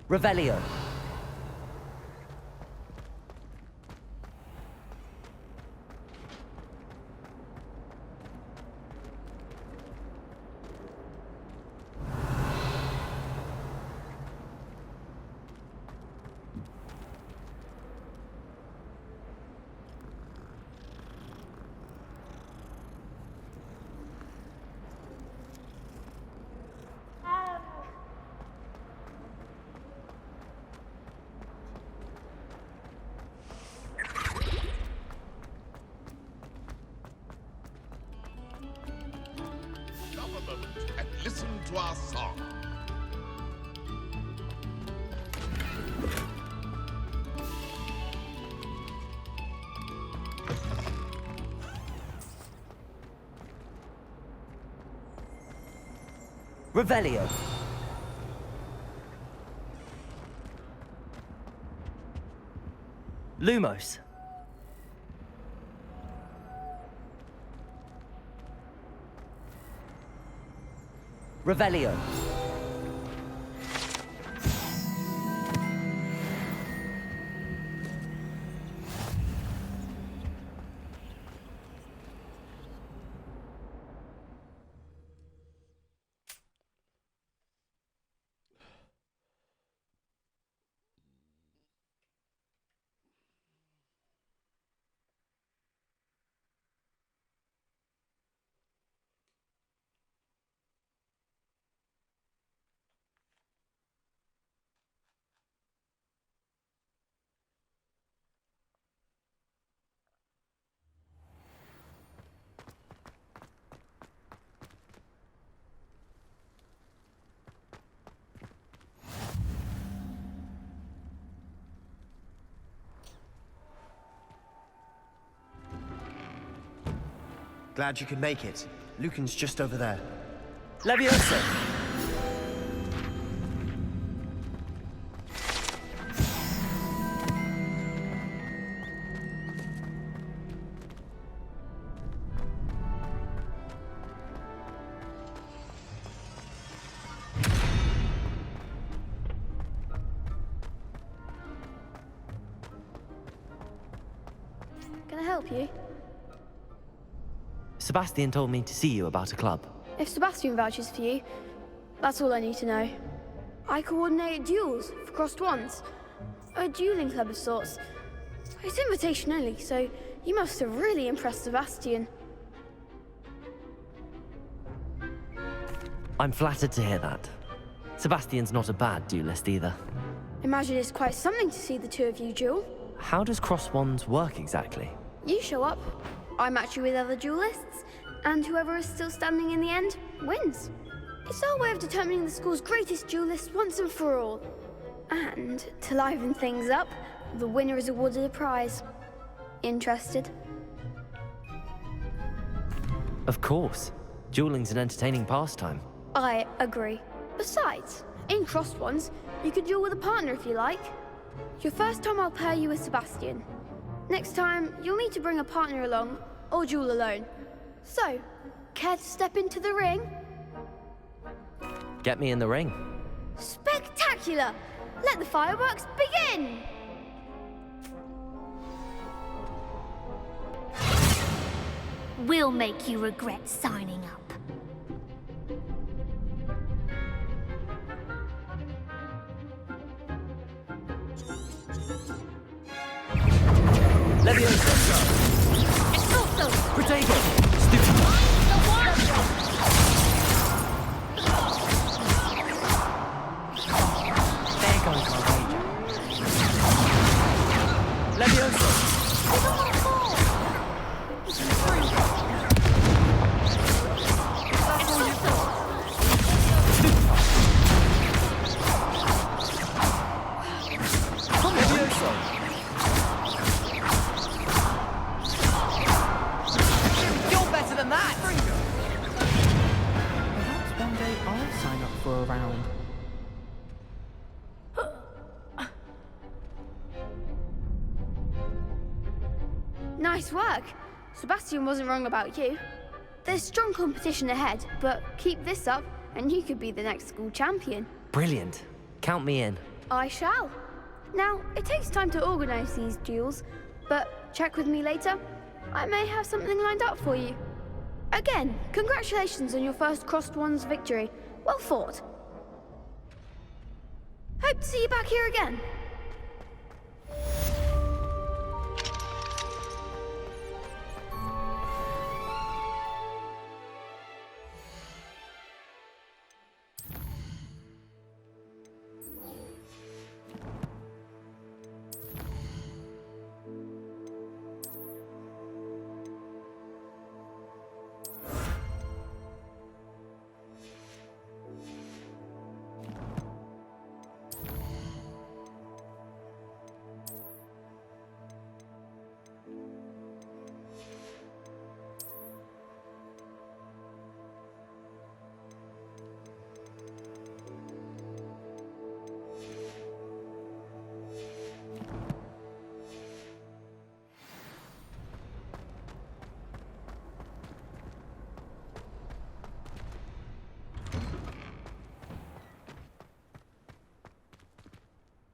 Revelio. Stop a moment and listen to our song. Revelio. Lumos. Revelio. Glad you could make it. Lucan's just over there. Levioso. Can I help you? Sebastian told me to see you about a club. If Sebastian vouches for you, that's all I need to know. I coordinate duels for crossed wands. A dueling club of sorts. It's invitation only, so you must have really impressed Sebastian. I'm flattered to hear that. Sebastian's not a bad duelist either. Imagine it's quite something to see the two of you duel. How does cross wands work exactly? You show up, I match you with other duelists, and whoever is still standing in the end wins. It's our way of determining the school's greatest duelist once and for all. And to liven things up, the winner is awarded a prize. Interested? Of course. Dueling's an entertaining pastime. I agree. Besides, in crossed ones, you can duel with a partner if you like. Your first time I'll pair you with Sebastian. Next time, you'll need to bring a partner along, or duel alone. So, care to step into the ring? Get me in the ring. Spectacular! Let the fireworks begin! We'll make you regret signing up. Leviosa! Expulso! Protego! There goes my wager. Leviosa! You're better than that! Perhaps one day I'll sign up for a round. Nice work. Sebastian wasn't wrong about you. There's strong competition ahead, but keep this up and you could be the next school champion. Brilliant. Count me in. I shall. Now, it takes time to organize these duels, but check with me later. I may have something lined up for you. Again, congratulations on your first crossed wands victory. Well fought. Hope to see you back here again.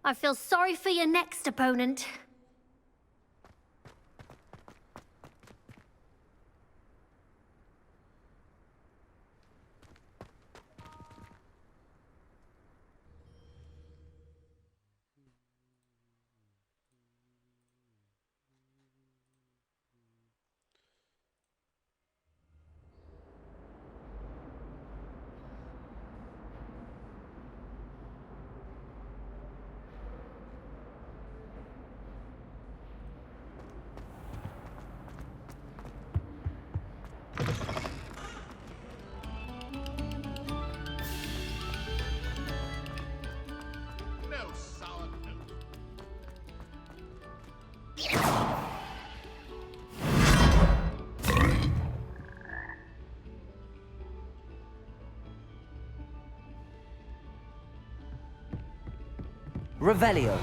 I feel sorry for your next opponent. Revelio.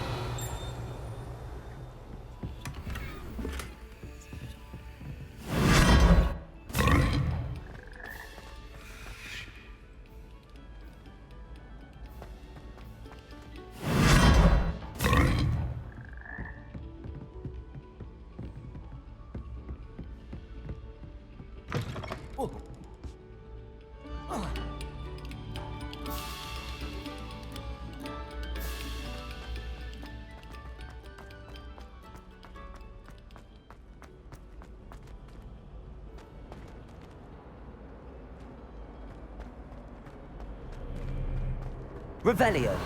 Revelio.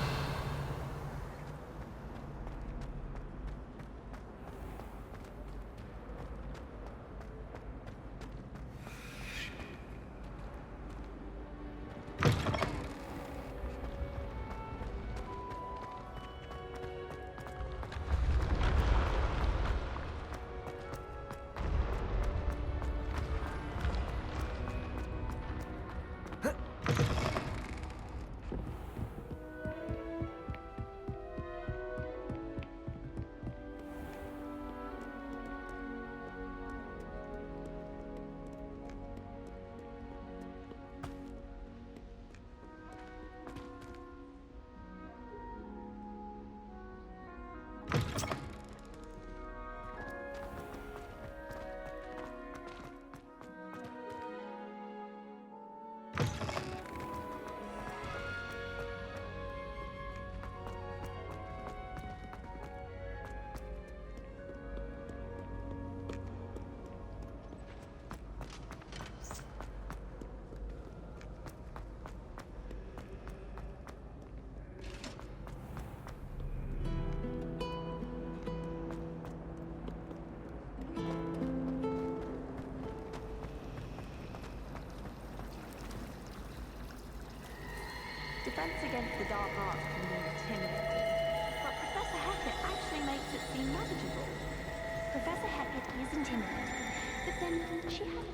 Defense against the dark arts can be intimidating, but Professor Hackett actually makes it seem manageable. Professor Hackett is intimidating, but then she has...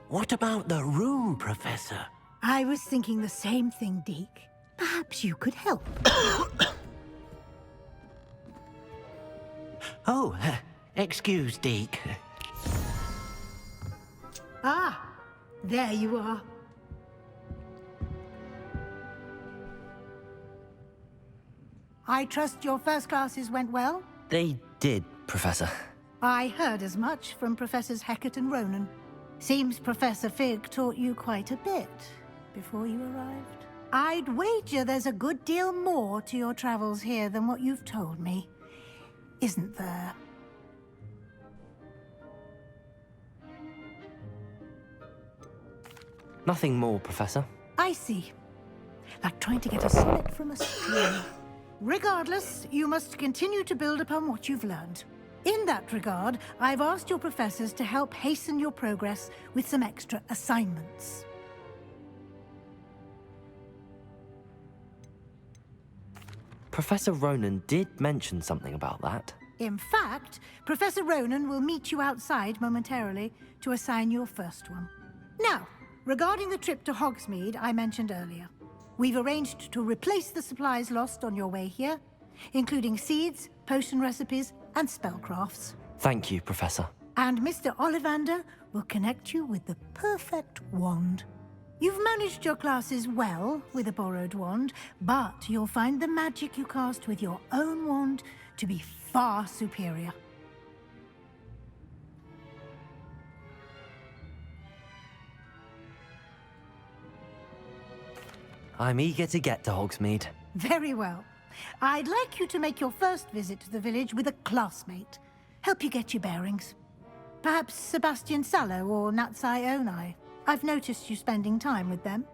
What about the room, Professor? I was thinking the same thing, Deke. Perhaps you could help. Oh, excuse, Deke. Ah, there you are. I trust your first classes went well? They did, Professor. I heard as much from Professors Hackett and Ronan. Seems Professor Fig taught you quite a bit before you arrived. I'd wager there's a good deal more to your travels here than what you've told me, isn't there? Nothing more, Professor. I see. Like trying to get a sonnet from a stream. Regardless, you must continue to build upon what you've learned. In that regard, I've asked your professors to help hasten your progress with some extra assignments. Professor Ronan did mention something about that. In fact, Professor Ronan will meet you outside momentarily to assign your first one. Now, regarding the trip to Hogsmeade I mentioned earlier, we've arranged to replace the supplies lost on your way here, including seeds, potion recipes, and spellcrafts. Thank you, Professor. And Mr. Ollivander will connect you with the perfect wand. You've managed your classes well with a borrowed wand, but you'll find the magic you cast with your own wand to be far superior. I'm eager to get to Hogsmeade. Very well. I'd like you to make your first visit to the village with a classmate. Help you get your bearings. Perhaps Sebastian Sallow or Natsai Onai. I've noticed you spending time with them.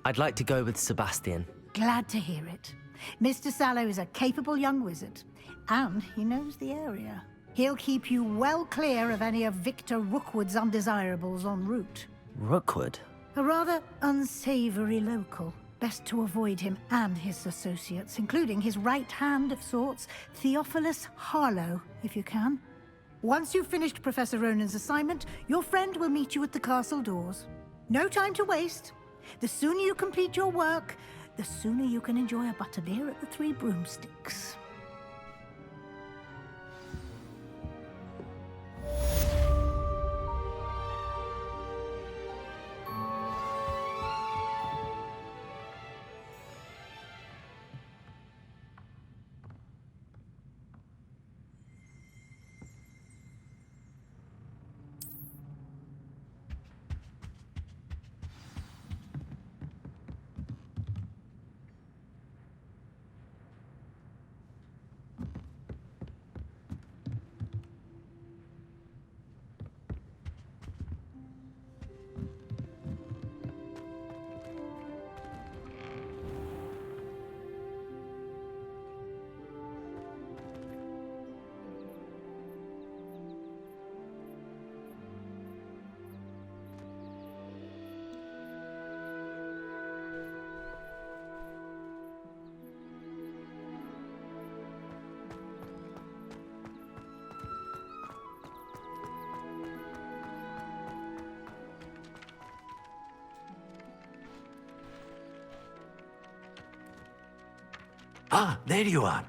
I'd like to go with Sebastian. Glad to hear it. Mr. Sallow is a capable young wizard, and he knows the area. He'll keep you well clear of any of Victor Rookwood's undesirables en route. Rookwood? A rather unsavory local. Best to avoid him and his associates, including his right hand of sorts, Theophilus Harlow, if you can. Once you've finished Professor Ronan's assignment, your friend will meet you at the castle doors. No time to waste. The sooner you complete your work, the sooner you can enjoy a butterbeer at the Three Broomsticks. Ah, there you are.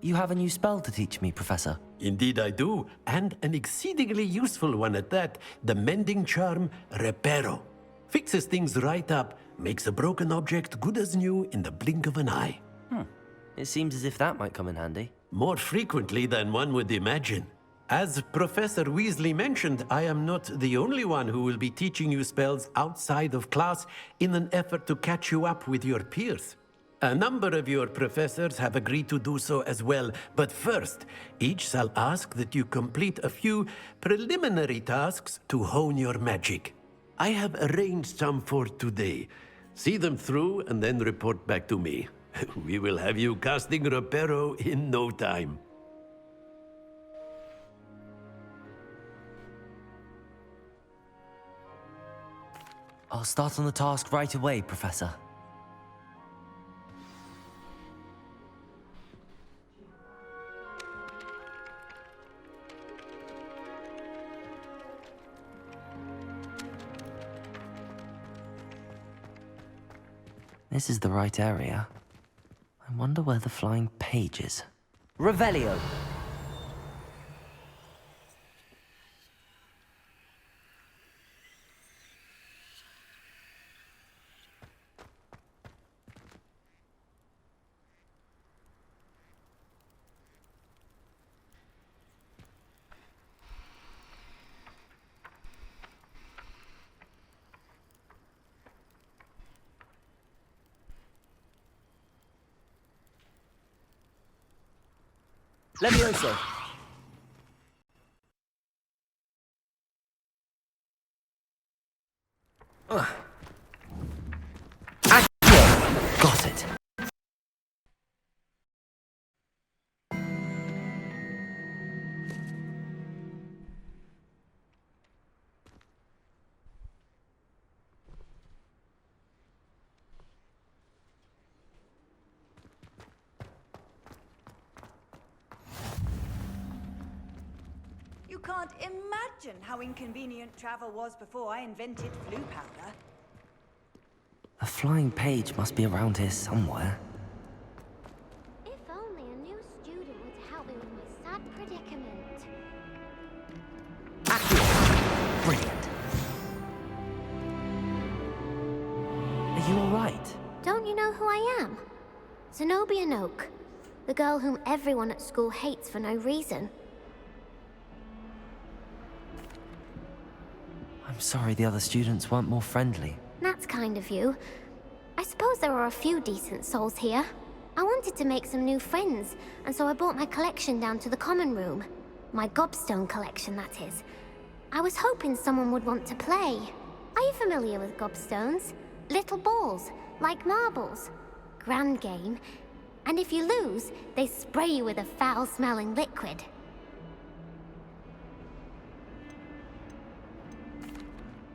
You have a new spell to teach me, Professor. Indeed I do, and an exceedingly useful one at that. The mending charm, Reparo. Fixes things right up, makes a broken object good as new in the blink of an eye. It seems as if that might come in handy. More frequently than one would imagine. As Professor Weasley mentioned, I am not the only one who will be teaching you spells outside of class in an effort to catch you up with your peers. A number of your professors have agreed to do so as well, but first, each shall ask that you complete a few preliminary tasks to hone your magic. I have arranged some for today. See them through and then report back to me. We will have you casting Reparo in no time. I'll start on the task right away, Professor. This is the right area. I wonder where the flying page is. Revelio! Levioso! Accio! Got it. You can't imagine how inconvenient travel was before I invented flu powder. A flying page must be around here somewhere. If only a new student would help me with my sad predicament. Brilliant. Are you alright? Don't you know who I am? Zenobia Noak, the girl whom everyone at school hates for no reason. I'm sorry the other students weren't more friendly. That's kind of you. I suppose there are a few decent souls here. I wanted to make some new friends, and so I brought my collection down to the common room. My gobstone collection, that is. I was hoping someone would want to play. Are you familiar with gobstones? Little balls, like marbles. Grand game. And if you lose, they spray you with a foul-smelling liquid.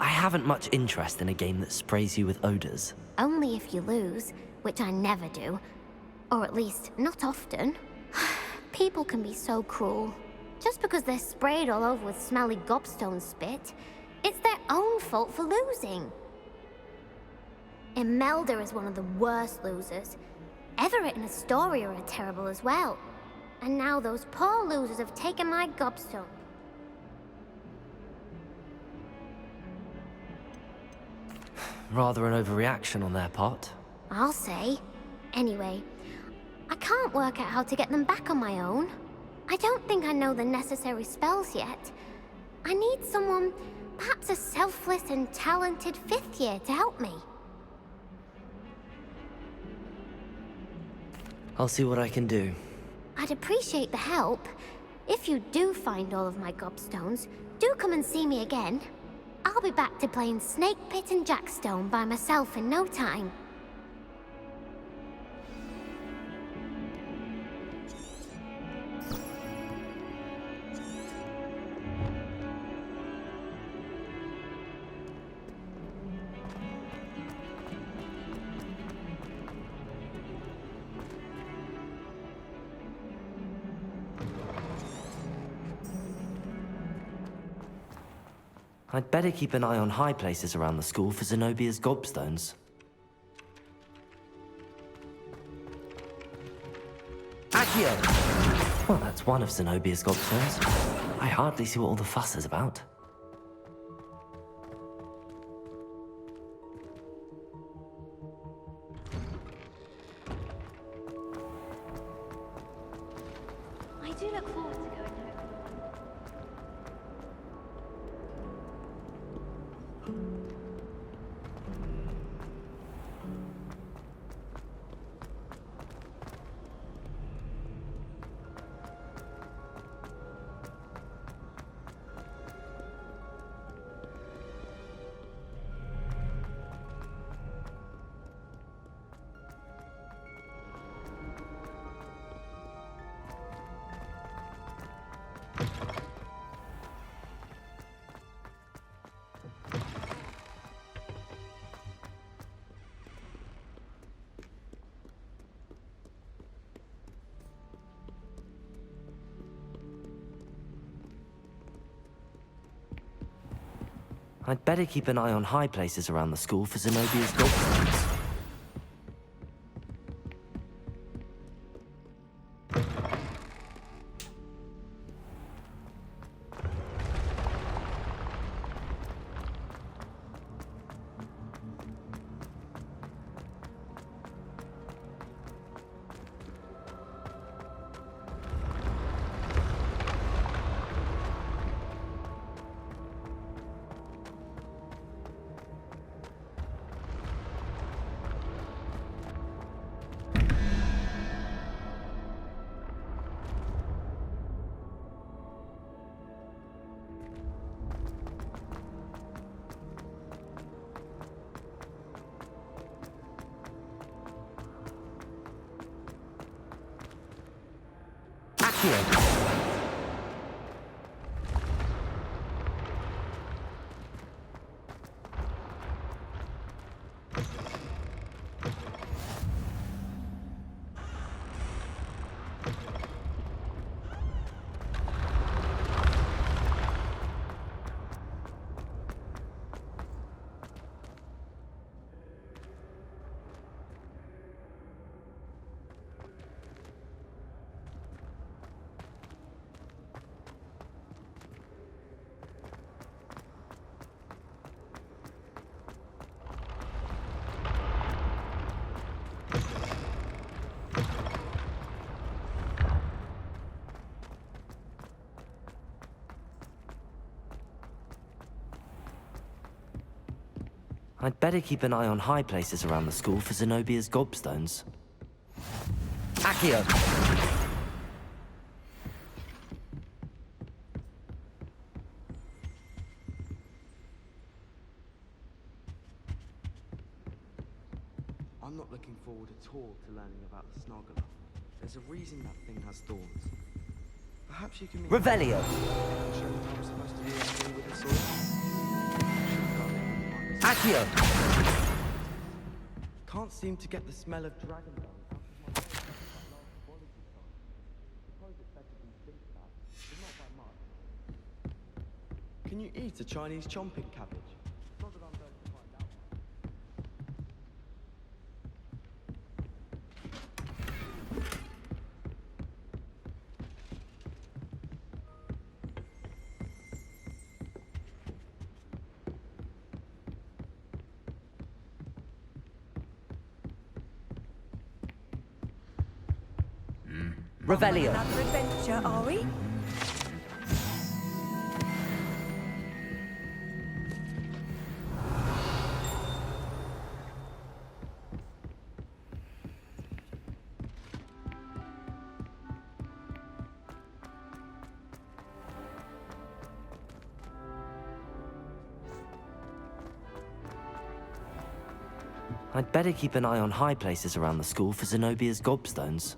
I haven't much interest in a game that sprays you with odors. Only if you lose, which I never do. Or at least, not often. People can be so cruel. Just because they're sprayed all over with smelly gobstone spit, it's their own fault for losing. Imelda is one of the worst losers. Everett and Astoria are terrible as well. And now those poor losers have taken my gobstone. Rather an overreaction on their part. I'll say. Anyway, I can't work out how to get them back on my own. I don't think I know the necessary spells yet. I need someone, perhaps a selfless and talented 5th year to help me. I'll see what I can do. I'd appreciate the help. If you do find all of my gobstones, do come and see me again. I'll be back to playing Snake Pit and Jackstone by myself in no time. I'd better keep an eye on high places around the school for Zenobia's gobstones. Accio! Well, that's one of Zenobia's gobstones. I hardly see what all the fuss is about. I do look forward to going home. I'd better keep an eye on high places around the school for Zenobia's gobstones. I'd better keep an eye on high places around the school for Zenobia's gobstones. Accio! I'm not looking forward at all to learning about the Snoggler. There's a reason that thing has thorns. Perhaps you can meet... Revelio. Show me how I'm supposed to be okay with the sword. Accio. Can't seem to get the smell of dragon bone out of my nose since that last quality time. Suppose it's better than think that, but not by much. Can you eat a Chinese chomping cabbage? Not that I'm going to find out. Revelio. Another adventure, are we? I'd better keep an eye on high places around the school for Zenobia's gobstones.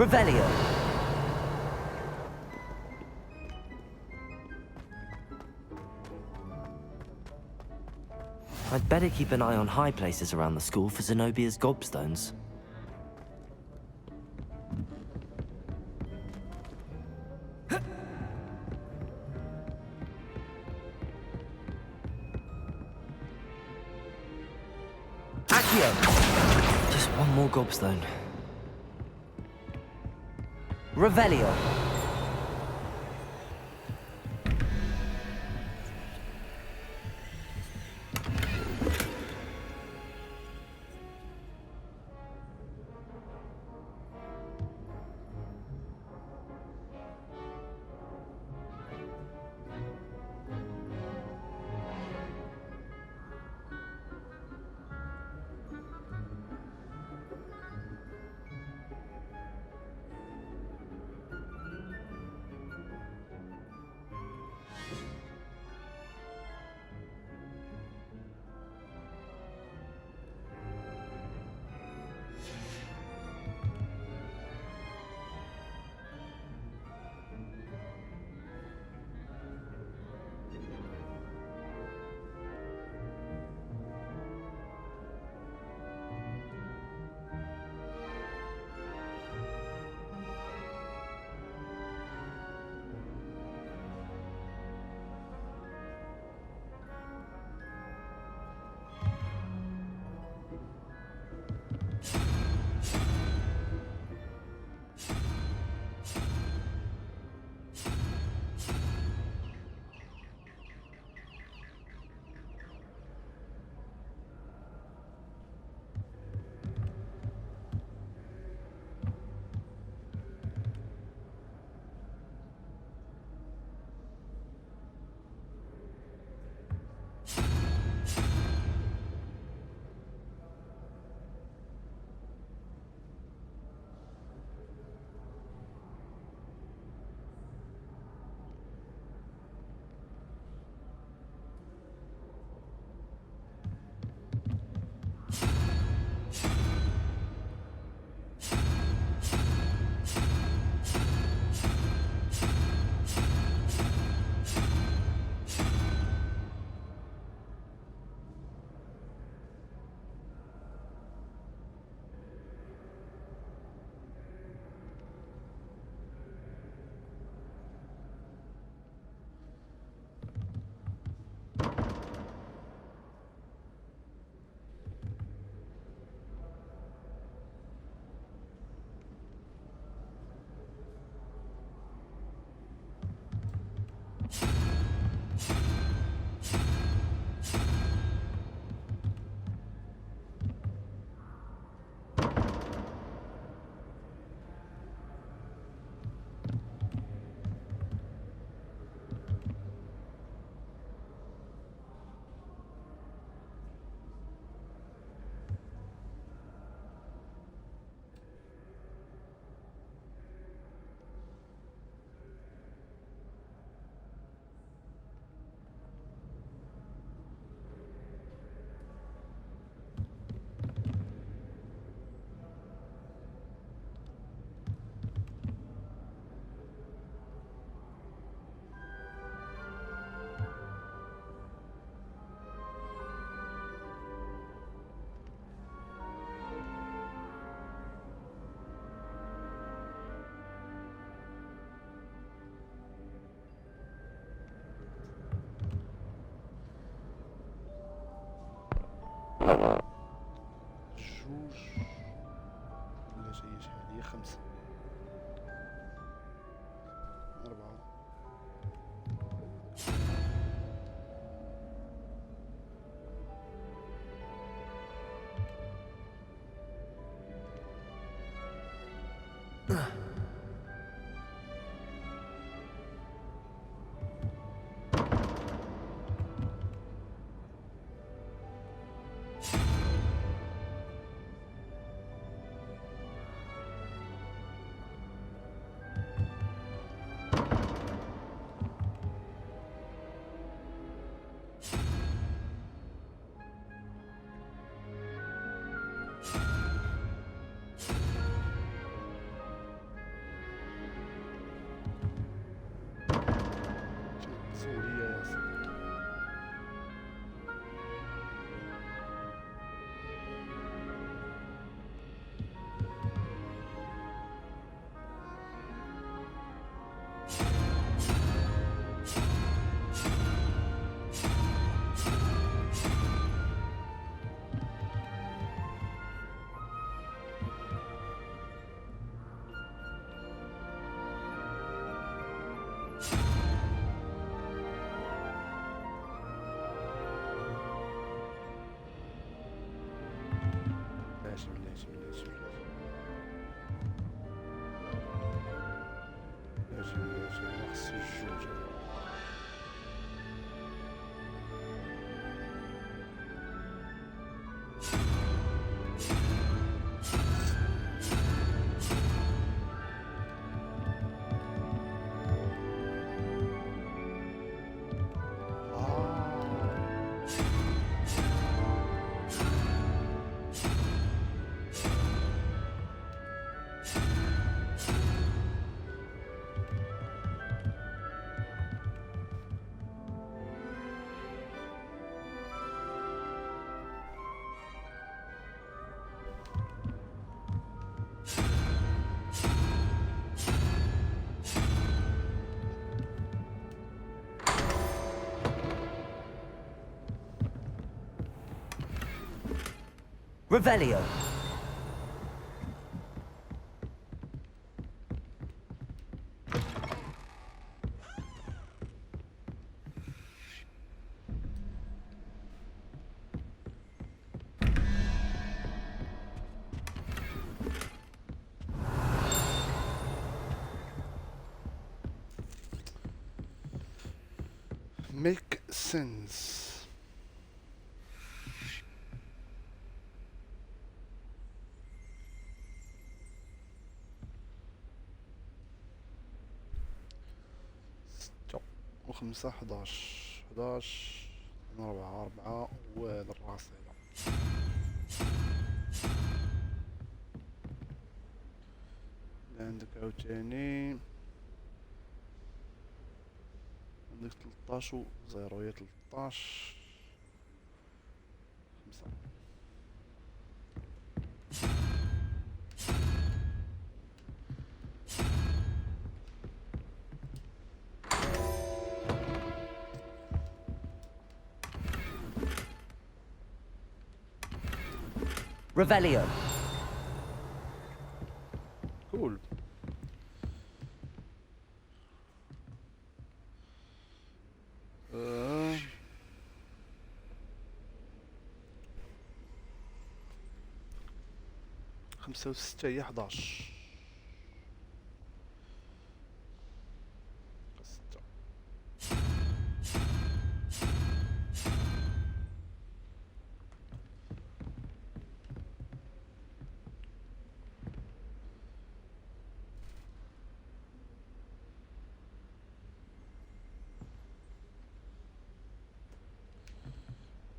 Revelio. I'd better keep an eye on high places around the school for Zenobia's gobstones. Accio! Just one more gobstone. Revelio. جوج ولا جاية شحال 5 4 Ugh. Revelio. Make sense. وخمسة 11 4 وهذا الراس هنا. عندك عاوتاني عندك 13 و 0 هي 13 5. Revelio. Cool. خمسة وستة هي 11.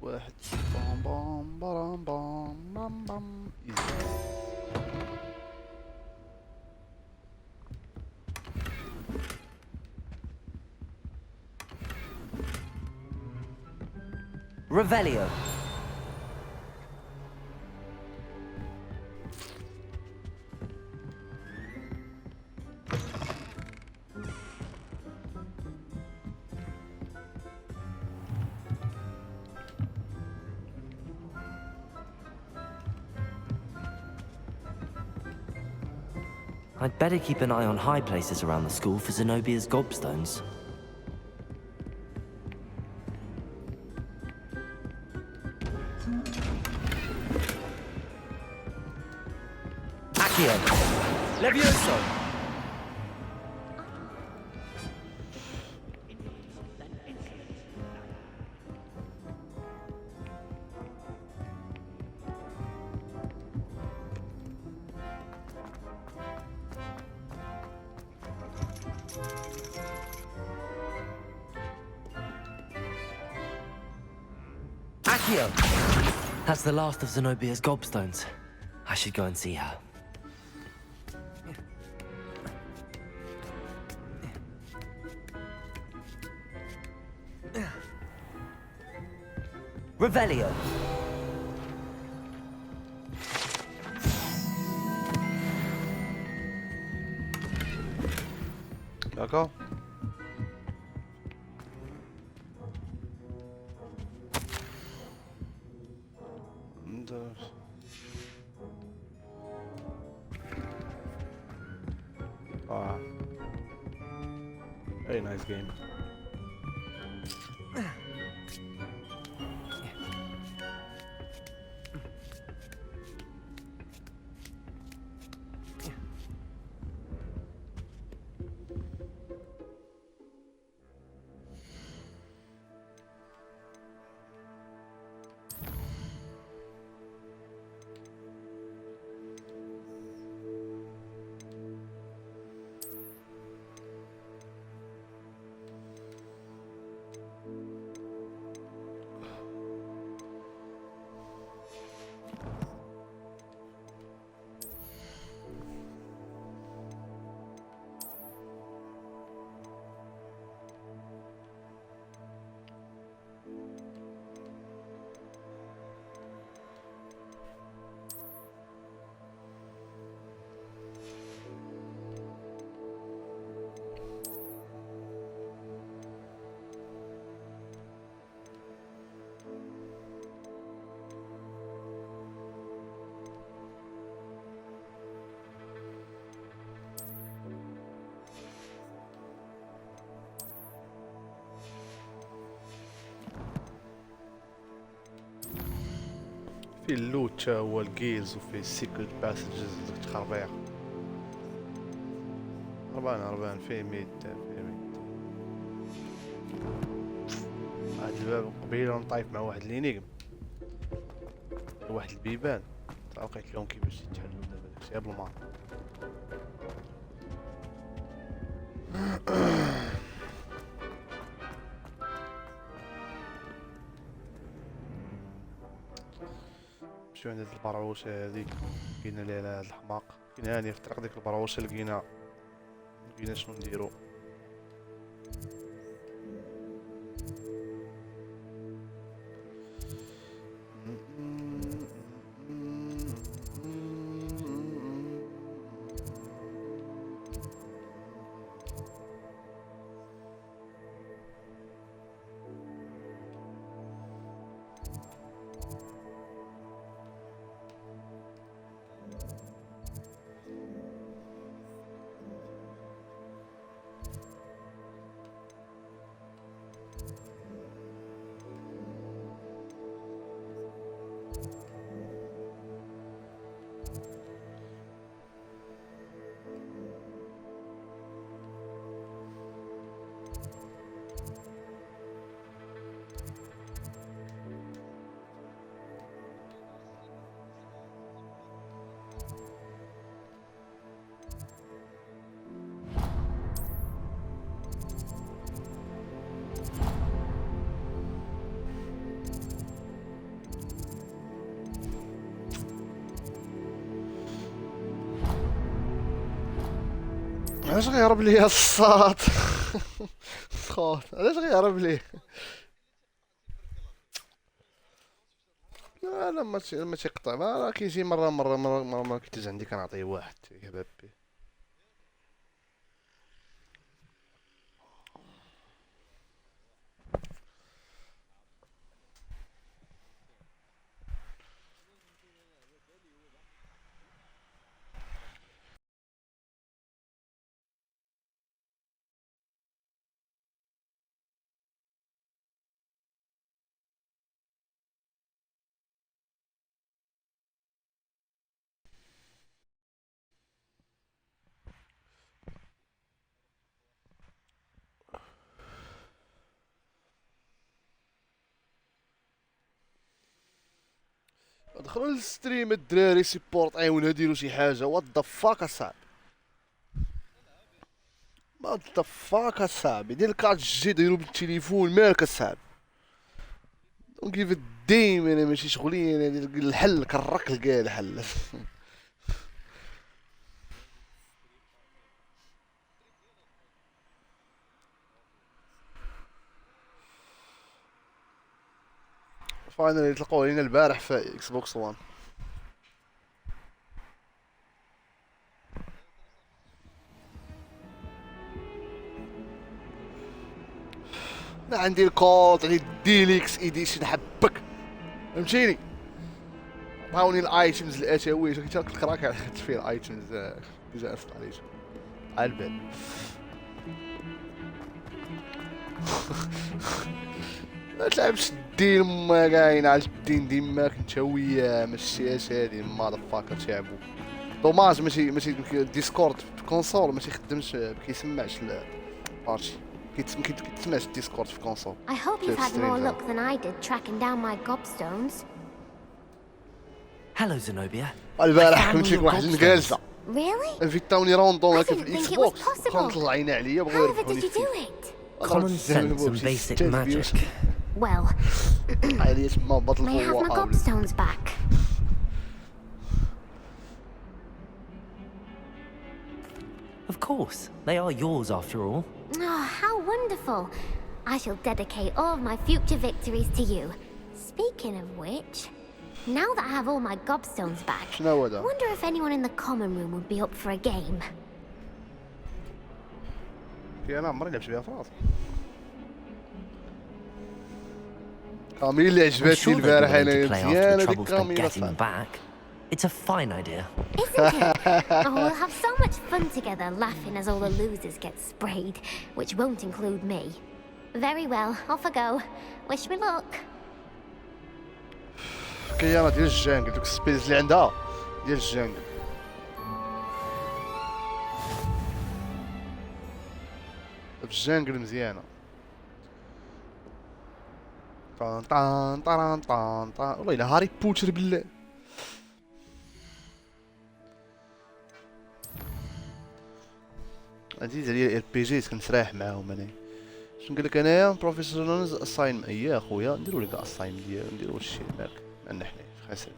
واحد بام بام برام بام بام بام Revelio. I'd better keep an eye on high places around the school for Zenobia's gobstones. Accio! Levioso! Accio! That's the last of Zenobia's gobstones. I should go and see her. Revelio. D'accord. Very nice game. فيه اللوت تا هو الجيلز وفيه السيكريت باسجز ديك التخربيق. هربان فيه ميت هاد الباب قبيله نطايف مع واحد لينيغم واحد البيبان لقيت لهم كيفاش يتحلوا دابا داكشي بالمار. مشيو عند هاد البروشه هاديك لقينا ليها على هاد الحماق. كاين هاني في الطريق ديك البروشه لقينا شنو نديرو. علاش غيهرب ليا الصاط؟ خوت علاش غيهرب ليا؟ لا ما تيقطع، ما كيجي مره كيتجي عندي كنعطيه واحد يهبب بيه. دخلوا للستريم الدراري سيبورت ايونا ديروا شي حاجه. وات ذا فاك اصاحبي، وات ذا فاك اصاحبي، دير الكارت جي ديروا بالتليفون مالك اصاحبي. دونت جيف ا ديم، انا ماشي شغلي، انا الحل كرك لقى الحل. فاينل تلقوه لينا البارح في اكس بوكس 1. انا عندي الكود، عندي الديليكس ايديشن حبك، فهمتيني؟ عطاوني الايتمز الاتاويه، كنت الكراك خدت فيه الايتمز ديجا انستاليشن على البال. ما تلعبش الدين ما كاين على الدين ديما كنت وياه، ماشي هادي ماذا فاكر تلعبو. دوماج ماشي ديسكورد في كونسول ماشي خدمش، كيسمعش البارتي، كيتسمعش الديسكورد في كونسول. I hope you've had more luck than I did tracking down my gobstones. Hello, Zenobia. البارح كنت فيك واحد الجلسه. Really? انفيتاوني راوندون هكا في الاكس بوكس، كانوا مطلعين عليا بغاو يربحوني Did you do فيه. it? Common sense and basic magic. Well, عادي تما بطل may I have my gobstones back? Of course, they are yours after all. Oh, how wonderful. I shall dedicate all of my future victories to you. Speaking of which, now that I have all my gobstones back, I wonder if anyone in the common room would be up for a game. انا عمري لعبت بها في راسي. كاميل اللي عجبتني البارح انا مزيانه ديك كاميل. It's a fine idea. Isn't it? Oh, we'll have so much fun together laughing as all the losers get sprayed, which won't include me. Very well, off I go. Wish me luck. مسكيه ديال الجانجل، دوك السبيلز اللي عندها ديال الجانجل. في الجانجل مزيانه. طان طان طان طان طان، والله الا هاري بوتر بالله. عزيز عليا الار بي جيز كنستريح معاهم انا. شنو قال لك انايا بروفيسور نونز اساين اييه اخويا، نديرو لك اساين ديالو، نديرو هادشي مالك عندنا حنا خاسر.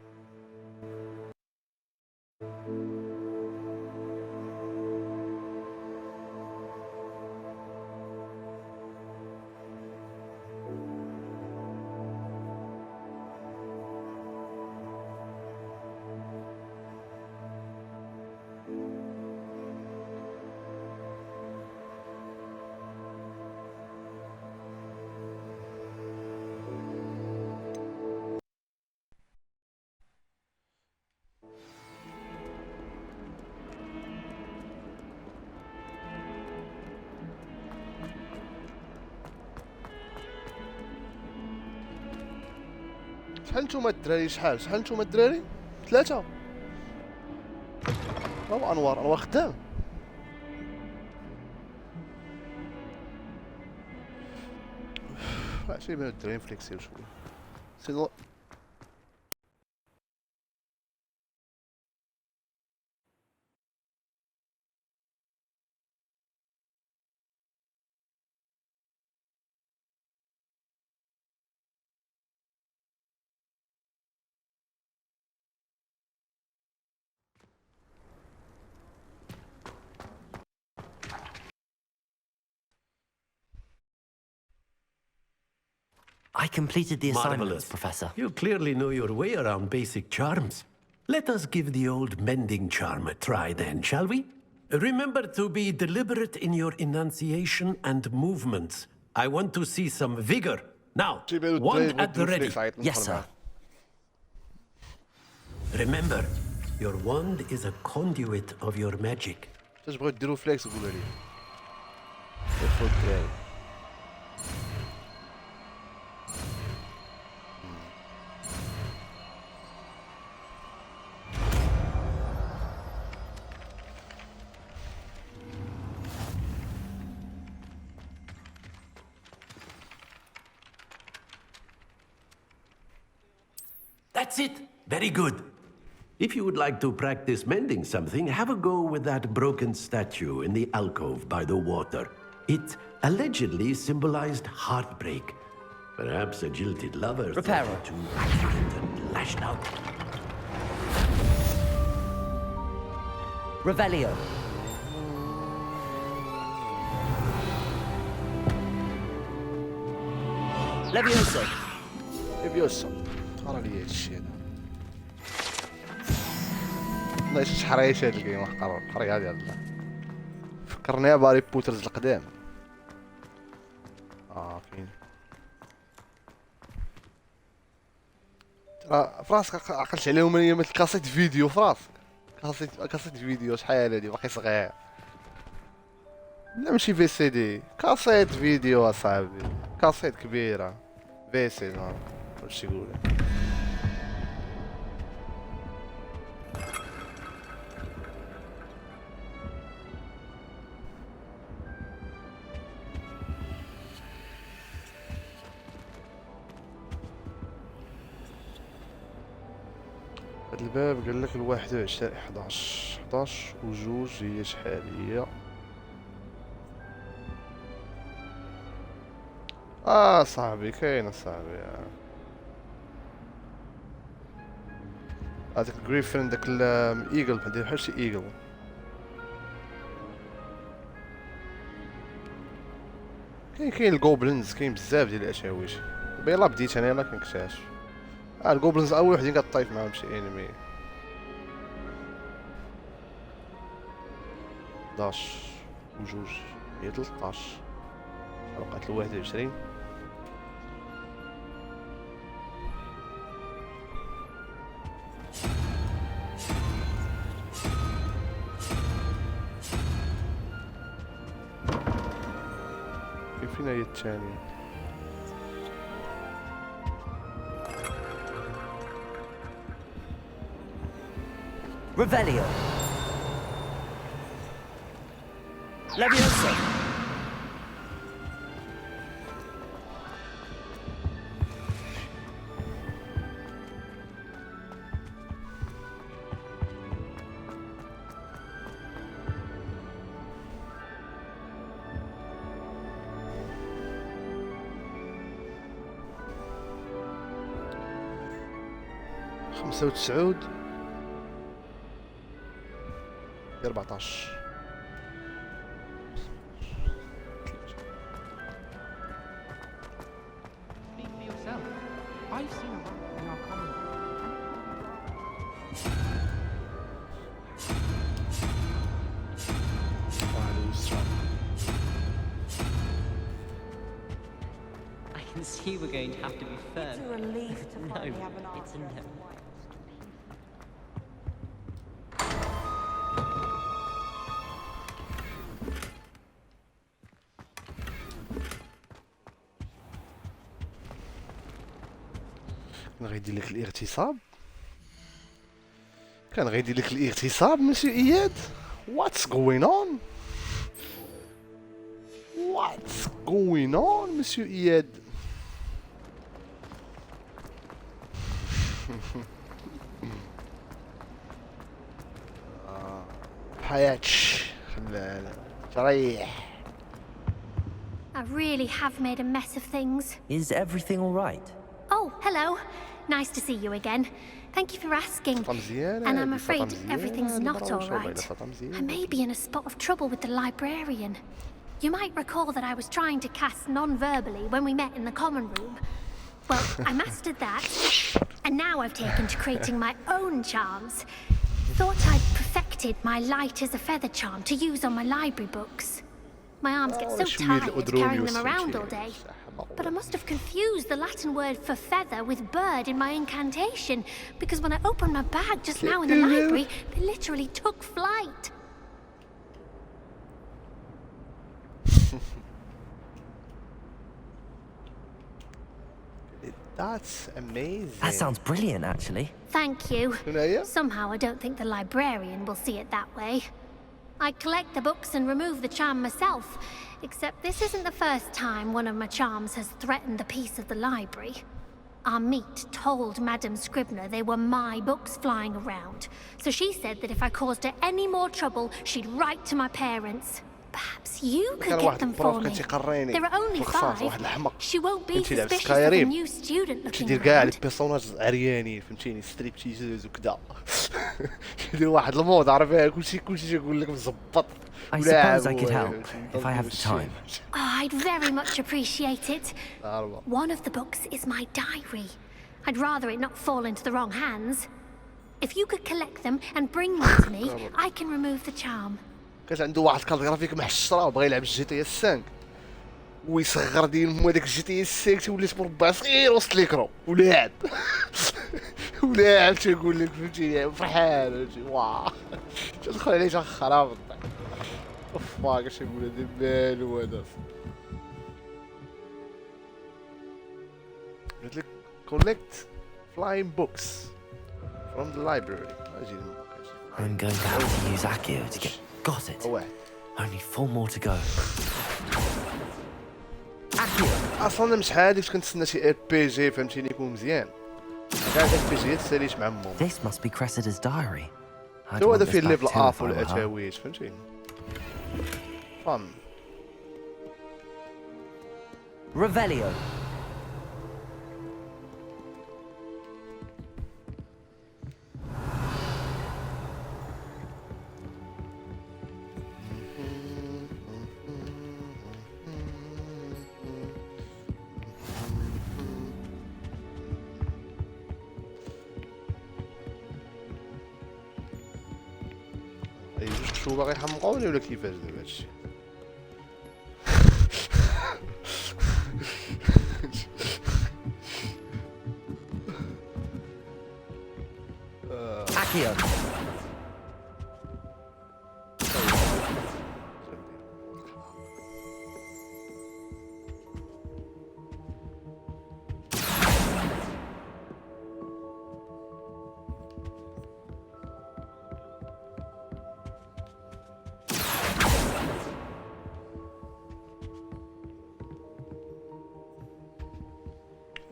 شحال نتوما الدراري؟ شحال نتوما الدراري؟ 3. هو انوار خدام. شي بان الدراري فليكسيو شويه سي. I completed the assignments, Marvelous. Professor. You clearly know your way around basic charms. Let us give the old mending charm a try then, shall we? Remember to be deliberate in your enunciation and movements. I want to see some vigor. Now, wand at the ready. Yes, sir. Remember, your wand is a conduit of your magic. تبغيو ديروا فليكس قولوا لي. ياخذ الدراري. That's it. Very good. If you would like to practice mending something, have a go with that broken statue in the alcove by the water. It allegedly symbolized heartbreak. Perhaps a jilted lover Reparo. thought too accurate and lashed out. Revelio. Levioso. ليفيوسا. قرا لي هادشي هذا. والله شي حرايش هاد الجيم قري هادي الله. فكرني بهاري بوترز القدام. كاين. ترى فراسك عقلت عليهم انا مثل كاسيت فيديو فراسك. كاسيت فيديو شحال هادي باقي صغير. لا ماشي في سي دي، كاسيت فيديو اصاحبي، كاسيت كبيرة. في سي دي واش يقول. هاد الباب قال لك الواحد وعشرين 11 وجوج هي شحال هي؟ صاحبي كاين صاحبي. هذاك الجريفن داك الايجل بحال شي ايجل. كاين الجوبلينز، كاين بزاف ديال الاشاويش. يلاه بديت انا يلاه كنكتشف. الجوبلينز اول وحدين كطيف معاهم شي انمي. 11 وجوج هي 13. بقات 21. فين هي الثانية؟ Revelio. Leviosa. خمسة وتسعود 14. Speak for yourself. I've seen a rat in our common room. I can see we're going to have to be firm. It's a relief to No, finally have an it's a answer. no. كان غيدير لك الاغتصاب كان غيدير لك الاغتصاب مسيو اياد. What's going on? What's going on مسيو اياد؟ حياتش خلال تريح. I really have made a mess of things. Is everything all right? Oh, hello. Nice to see you again. Thank you for asking. And I'm afraid everything's not all right. I may be in a spot of trouble with the librarian. You might recall that I was trying to cast non-verbally when we met in the common room. Well, I mastered that, and now I've taken to creating my own charms. Thought I'd perfected my light as a feather charm to use on my library books. My arms get so tired carrying them around all day. But I must have confused the Latin word for feather with bird in my incantation, because when I opened my bag just now in the library, they literally took flight. That's amazing. That sounds brilliant, actually. Thank you. Somehow I don't think the librarian will see it that way. I collect the books and remove the charm myself, except this isn't the first time one of my charms has threatened the peace of the library. Our meet told Madame Scribner they were my books flying around, so she said that if I caused her any more trouble, she'd write to my parents. Perhaps you could get them for me. There are only 5. She won't be suspicious of a new student looking تيدير كاع لي around. بيرسوناج عريانين فهمتيني ستريبتيزوز وكذا. يدير واحد الموضة عارفها كلشي يقول لك مزبط. I suppose I could help if I have the time. Oh, I'd very much appreciate it. One of the books is my diary. I'd rather it not fall into the wrong hands. If you could collect them and bring them to me, I can remove the charm. كانت عنده واحد الكارت جرافيك محشره وبغى يلعب جي تي اس 5 ويصغر ديال هذاك جي تي اس 6 وليت مربع صغير وسط ليكرو ولعب ولعب تيقول لك فهمتيني فرحان فهمتي واه تدخل عليه شي خراب فاك اش يقول هذا مالو هذا قلت لك collect flying books from the library. I'm going to have to use Accio to get... Got it. Only 4 more to go. اصلا مش هاديك كنتسنى شي ار بي جي فهمتيني يكون مزيان. كاع ار بي جي تساليش مع مو. This must be Cressida's diary. هو هذا فيه الليفل اب ولا اتاويج فهمتيني. فن. Revelio. شو باغي يحمقوني ولا كيفاش دابا هادشي؟ Accio.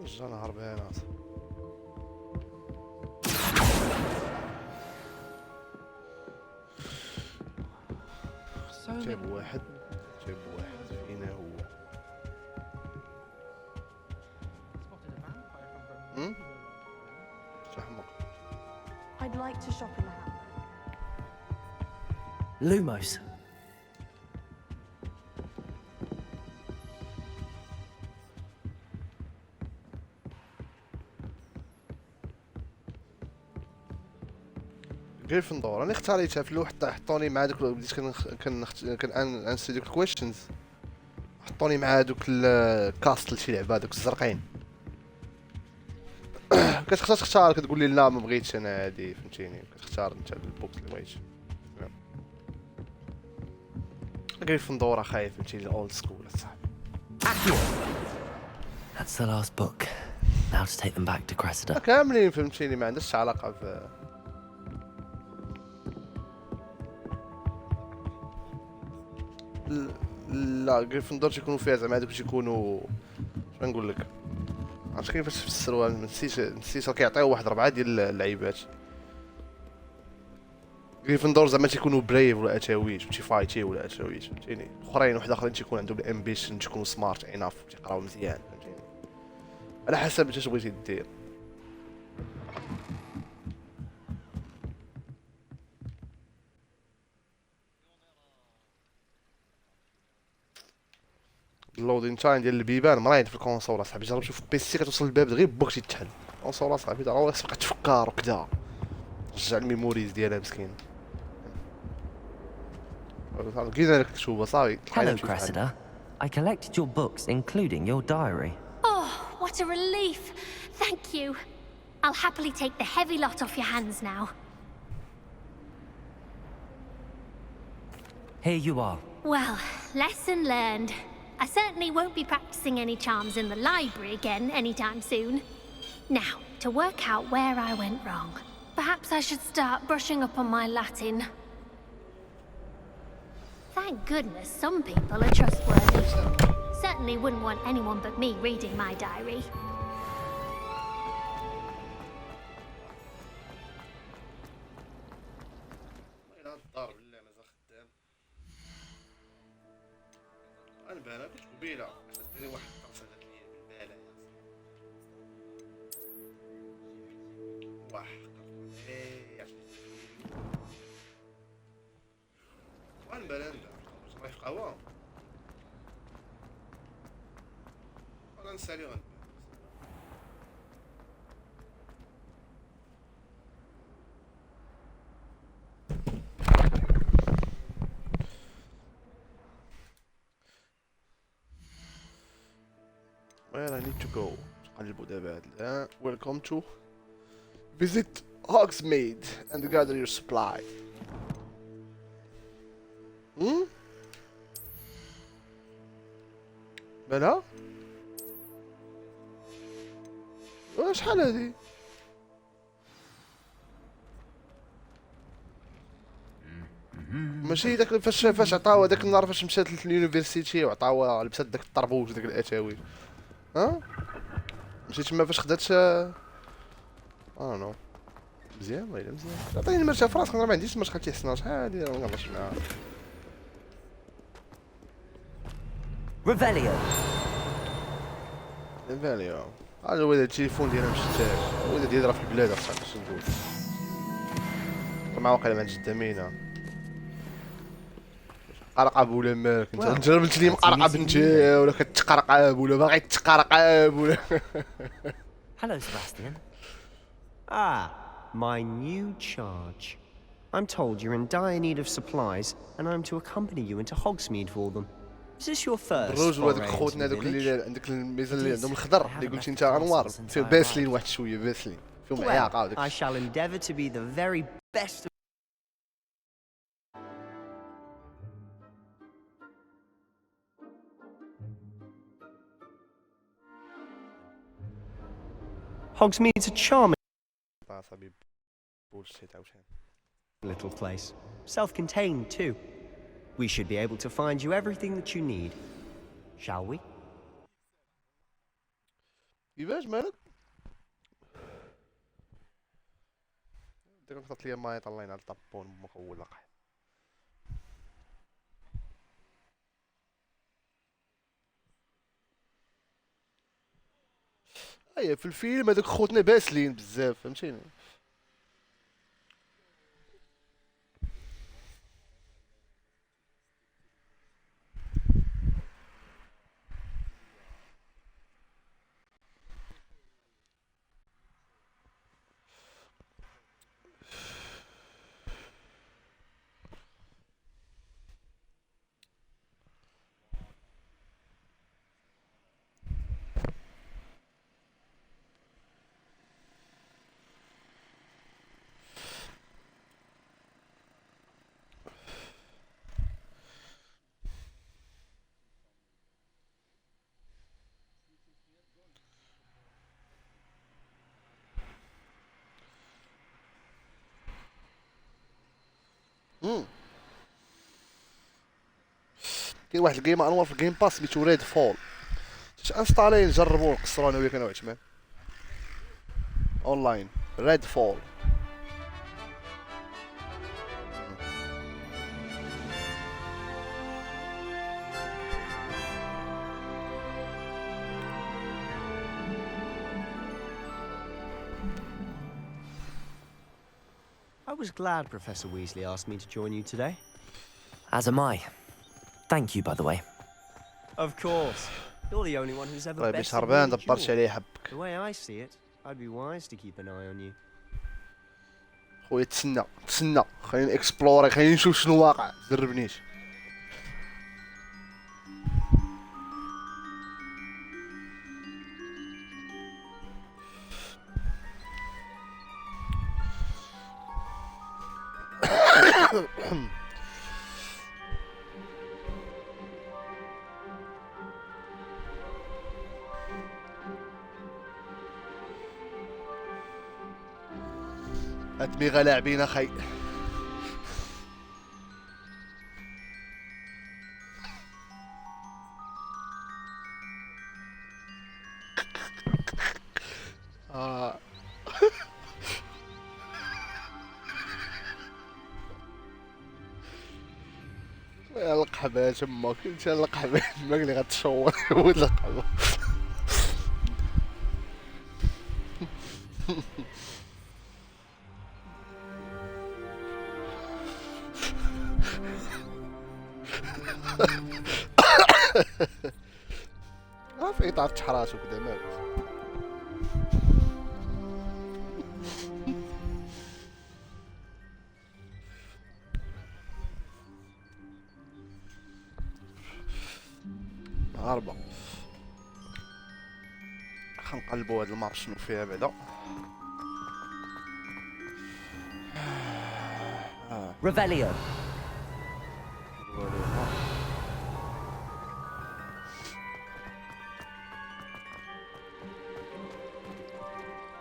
رجعنا هربانات. جاب واحد فينا هو. شحمق. I'd like to shop in the house. Lumos. جريفندور انا اختاريتها في اللوح حطوني مع دوك بديت كنسي دوك الكويشنز حطوني مع دوك الكاستل شي لعبه دوك الزرقين كتختار تختار كتقول لي لا ما بغيتش انا هادي فهمتيني كتختار انت البوكس اللي بغيتي جريفندور خايف فهمتيني الاولد سكول اصاحبي. That's the last book. Now to take them back to Cressida. كاملين فهمتيني ما عندهاش علاقه ب لا جريفندور تيكونوا فيها زعما هادوك تيكونوا شنو نقول لك عرفت كيفاش في السروال نسيت كيعطيو واحد 4 ديال اللعيبات جريفندور زعما تيكونوا بريف ولا اتاويج تيفايتي ولا اتاويج فهمتيني الاخرين واحد اخرين تيكون عندهم الامبيشن تيكونوا سمارت اناف تيقراو مزيان فهمتيني على حسب اش بغيتي دير. اللودين تايم ديال البيبان مريض في الكونسول اصاحبي جرب شوف بيسي كتوصل للباب غير بوك تيتحل الكونسول اصاحبي ضروري خصك تفكر وكذا رجع الميموريز ديالها مسكين كاين لك مكتوبه صافي. Hello, Cressida. I collected your books, including your diary. Oh, what a relief. Thank you. I'll happily take the heavy lot off your hands now. Here you are. Well, lesson learned. I certainly won't be practicing any charms in the library again anytime soon. Now, to work out where I went wrong. Perhaps I should start brushing up on my Latin. Thank goodness some people are trustworthy. Certainly wouldn't want anyone but me reading my diary. انا كنت قبيله شدني واحد الطرفه هاد ليا بالباله واحد وين بلاندا رايح قهوه انا نسالي غنبان Where I need to go. قلبوا دابا هاد Welcome to visit Hogsmeade and gather your supply. بلا شحال هادي ماشي داك فاش عطاوها داك النهار فاش مشات لليونيفرسيتي وعطاوها لبسات داك الطربوش وداك الاتاويج مشيت تما فاش خدات نو مزيان والله الا مزيان عطيني مرشا في راسك انا ما عنديش مرشا تيحسن شحال هادي ما نهضرش معاها. Revelio. هذا هو التليفون ديالنا مشتاش هو اللي يضرب في البلاد اصاحبي باش نقول مع واقيلا ما قدامينا قرقب ولا مالك انت جربت لي مقرقب انت ولا كتقرقب ولا باغي تقرقب ولا Hello, Sebastian. My new charge. I'm told you're in dire need of supplies, and I'm to accompany you into Hogsmeade for them. Is this your first الروج وهذوك foray into خوتنا the هذوك اللي village? عندك الميزان اللي عندهم الخضر اللي قلتي انت انوار فيه باسلين واحد شويه باسلين فيهم عياقه Well, I shall endeavour to be the very best. Hogsmeade's a charming little place. Self-contained, too. We should be able to find you everything that you need. Shall we? كيفاش مالك؟ ديك نحط ليا ماي طلعين على الطابون مخولق. اييه في الفيلم هذوك خوتنا باسلين بزاف فهمتيني. كاين واحد الجيم انوار في الجيم باس سميتو ريد فول. انستالي نجربو نقصرو انا وياك انا وعثمان اونلاين. ريد فول I was glad Professor Weasley asked me to join you today. As am I. Thank you, by the way. Of course. You're the only one who's ever طيب bested هربان me in a دبرش duel. عليه حبك. The way I see it, I'd be wise to keep an eye on you. خويا تسنى خلينا اكسبلوري خلينا نشوف شنو واقع زربنيش. ادمغه لاعبين اخي. يا القحبه تماك انت القحبه تماك اللي غتشور ولد القحبه. في تعرف تحراش وكذا مالك. هاربة خنقلبو هاد المار شنو فيها بعدا. Revelio.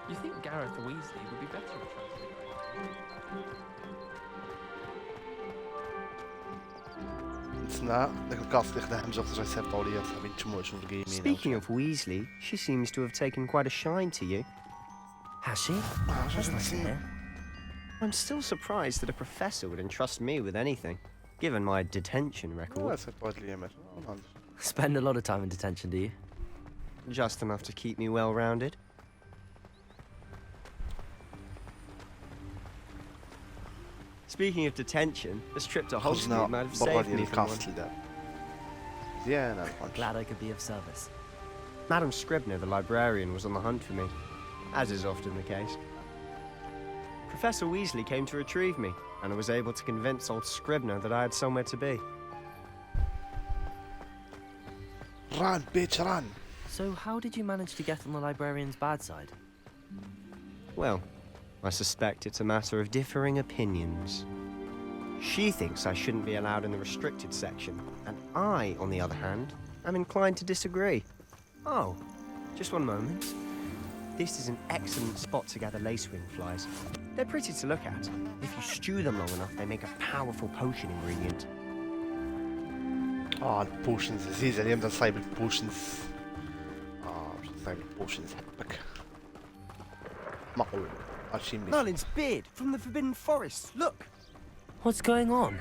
You think Gareth Weasley would be better at نتسنى داك الكاس اللي خدا حمزه خرج يصيفطوا ليا صاحبي نتموا شوف الجيمين. Speaking of Weasley, she seems to have taken quite a shine to you. Has she? That's nice to hear. I'm still surprised that a professor would entrust me with anything, given my detention record. Spend a lot of time in detention, do you? Just enough to keep me well-rounded. Speaking of detention, this trip to Hogsmeade might have saved me from one. Glad I could be of service. Madam Scribner, the librarian, was on the hunt for me, as is often the case. Professor Weasley came to retrieve me, and I was able to convince old Scribner that I had somewhere to be. Run, bitch, run! So how did you manage to get on the librarian's bad side? Well, I suspect it's a matter of differing opinions. She thinks I shouldn't be allowed in the restricted section, and I, on the other hand, am inclined to disagree. Oh, just one moment. This is an excellent spot to gather lacewing flies. They're pretty to look at. If you stew them long enough, they make a powerful potion ingredient. البوشنز عزيز عليا نبدا نصايب البوشنز. طيب البوشنز حقك معقول alchemy. Merlin's beard from the Forbidden Forest. Look. What's going on?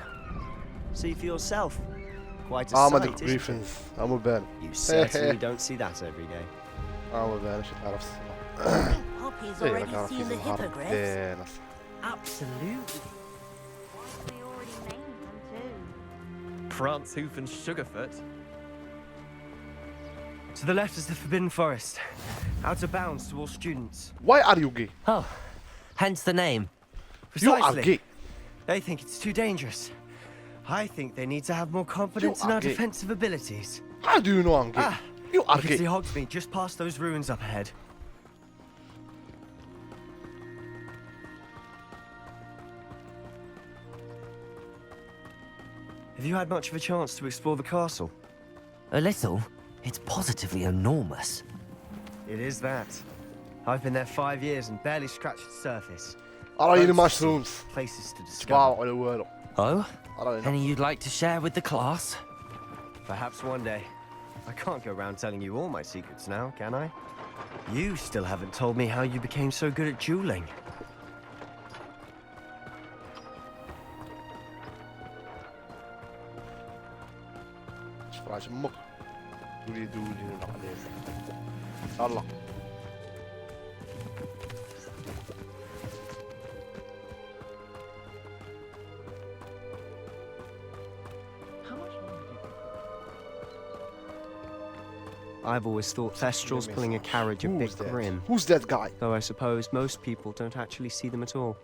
See for yourself. Quite a Armored sight, isn't griffins. it? I'm a ban. You certainly don't see that every day. I'm a ban. شو تعرف Poppy's already seen the hippogriffs. Absolutely. Prance, Hoof, and Sugarfoot. To the left is the Forbidden Forest. Out of bounds to all students. Why are you gay? Oh, hence the name. You are Precisely. gay. They think it's too dangerous. I think they need to have more confidence in are our gay. defensive abilities. How do you know I'm gay? You are You can gay. see Hogsmeade just past those ruins up ahead. Have you had much of a chance to explore the castle? A little. It's positively enormous. It is that. I've been there 5 years and barely scratched the surface. أرايني Loads to mushrooms. see, places to discover. تباع على والو. Oh? أرايني. Any you'd like to share with the class? Perhaps one day. I can't go around telling you all my secrets now, can I? You still haven't told me how you became so good at dueling. فراش أمك. دولي دولي عليك. يلا. I've always thought Thestral's pulling a carriage a bit Who's that? grim. Who's that guy? Though I suppose most people don't actually see them at all.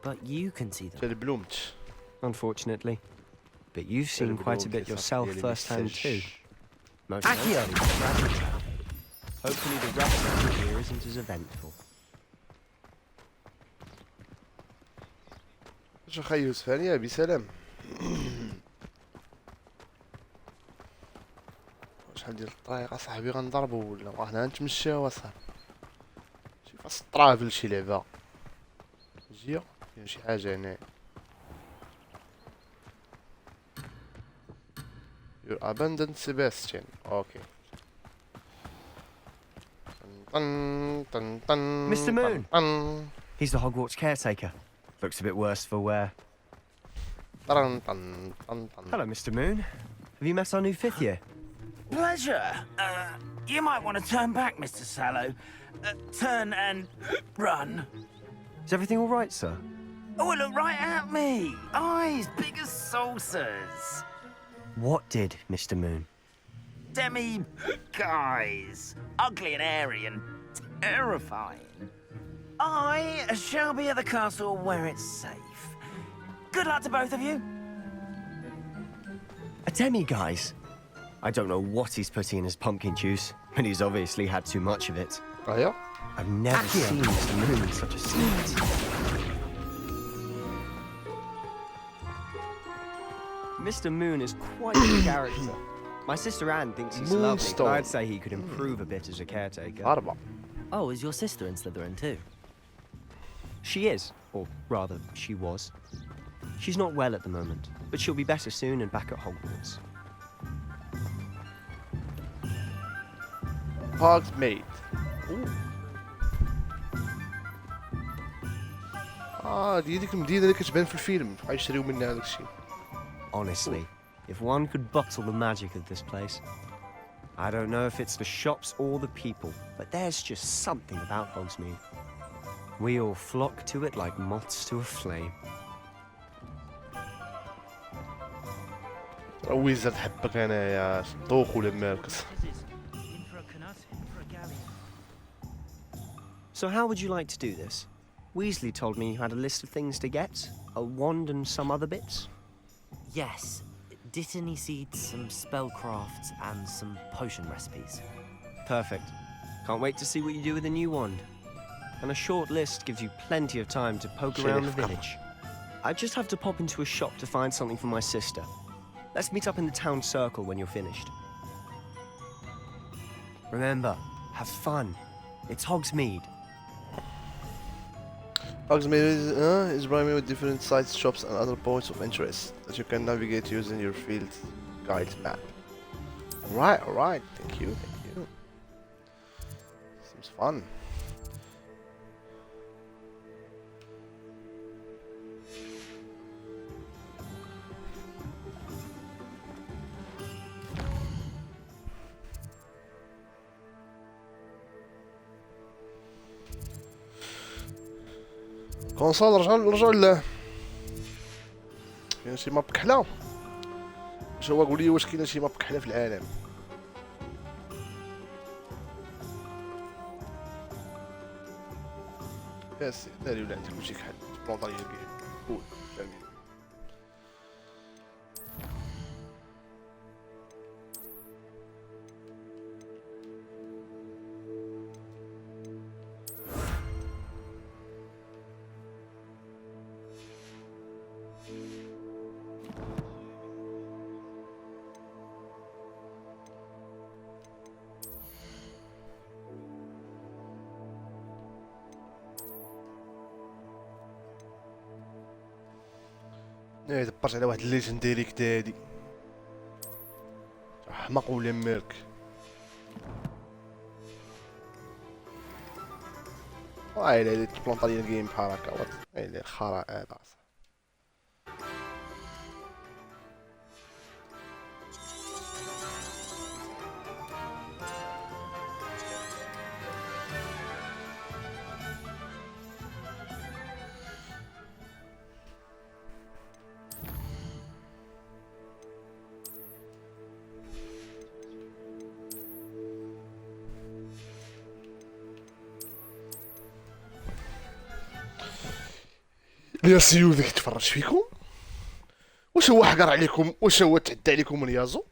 But you can see them. البلومت. Unfortunately. But you've seen quite a bit yourself firsthand too. Most Accio! notably the Dragon Tower. Hopefully the rest of the year isn't as eventful. شو خي يوسف هاني بسلام. واش غندير الطريق اصاحبي غنضربو ولا حنا نتمشاو اصاحبي. شي فاس طرافل شي لعبة. جيو كاين شي حاجة هنا. Your abandoned Sebastian. Okay. Mr. Moon! He's the Hogwarts caretaker. Looks a bit worse for wear. Hello, Mr. Moon. Have you met our new 5th year? Pleasure. You might want to turn back, Mr. Sallow. Turn and run. Is everything all right, sir? Oh, look right at me. Eyes big as saucers. What did, Mr. Moon? Guys. Ugly and hairy and terrifying. I shall be at the castle where it's safe. Good luck to both of you. A demi-guise? I don't know what he's putting in his pumpkin juice, but he's obviously had too much of it. Oh, yeah? I've never seen Mr. Moon in such a state. Mr. Moon is quite a character. My sister Anne thinks he's lovely, but I'd say he could improve a bit as a caretaker. Oh, is your sister in Slytherin too? She is, or rather, she was. She's not well at the moment, but she'll be better soon and back at Hogwarts. Hogsmeade. دي ديك المدينة اللي كتبان في الفيلم غيشريو منها هذاك الشيء. Honestly, if one could bottle the magic of this place. I don't know if it's the shops or the people, but there's just something about Hogsmeade. We all flock to it like moths to a flame. ويزر حبك انايا طوخ ولا ماركس. So how would you like to do this? Weasley told me you had a list of things to get, a wand and some other bits. Yes. Dittany seeds, some spellcrafts, and some potion recipes. Perfect. Can't wait to see what you do with the new wand. And a short list gives you plenty of time to poke around the village. I just have to pop into a shop to find something for my sister. Let's meet up in the town circle when you're finished. Remember, have fun. It's Hogsmeade. Hogsmeade is rhyming with different sites, shops, and other points of interest that you can navigate using your field guide map. Alright, thank you. Seems fun. كونسول رجعوا ل كاين شي ماب كحله. واش هو قول لي واش كاين شي ماب كحله في العالم؟ يا سي داري ولا عندك كلشي كحل بلونطا ديال الجيم كول جميل. دبرت على واحد الليجنديري كدا هادي حماق ولا ميرك. الا تبلونطا لي الجيم بحال هكا الا الخرا هذا. يا سيوذي تفرج فيكم. واش هو حقر عليكم؟ واش هو تعدى عليكم رياضو؟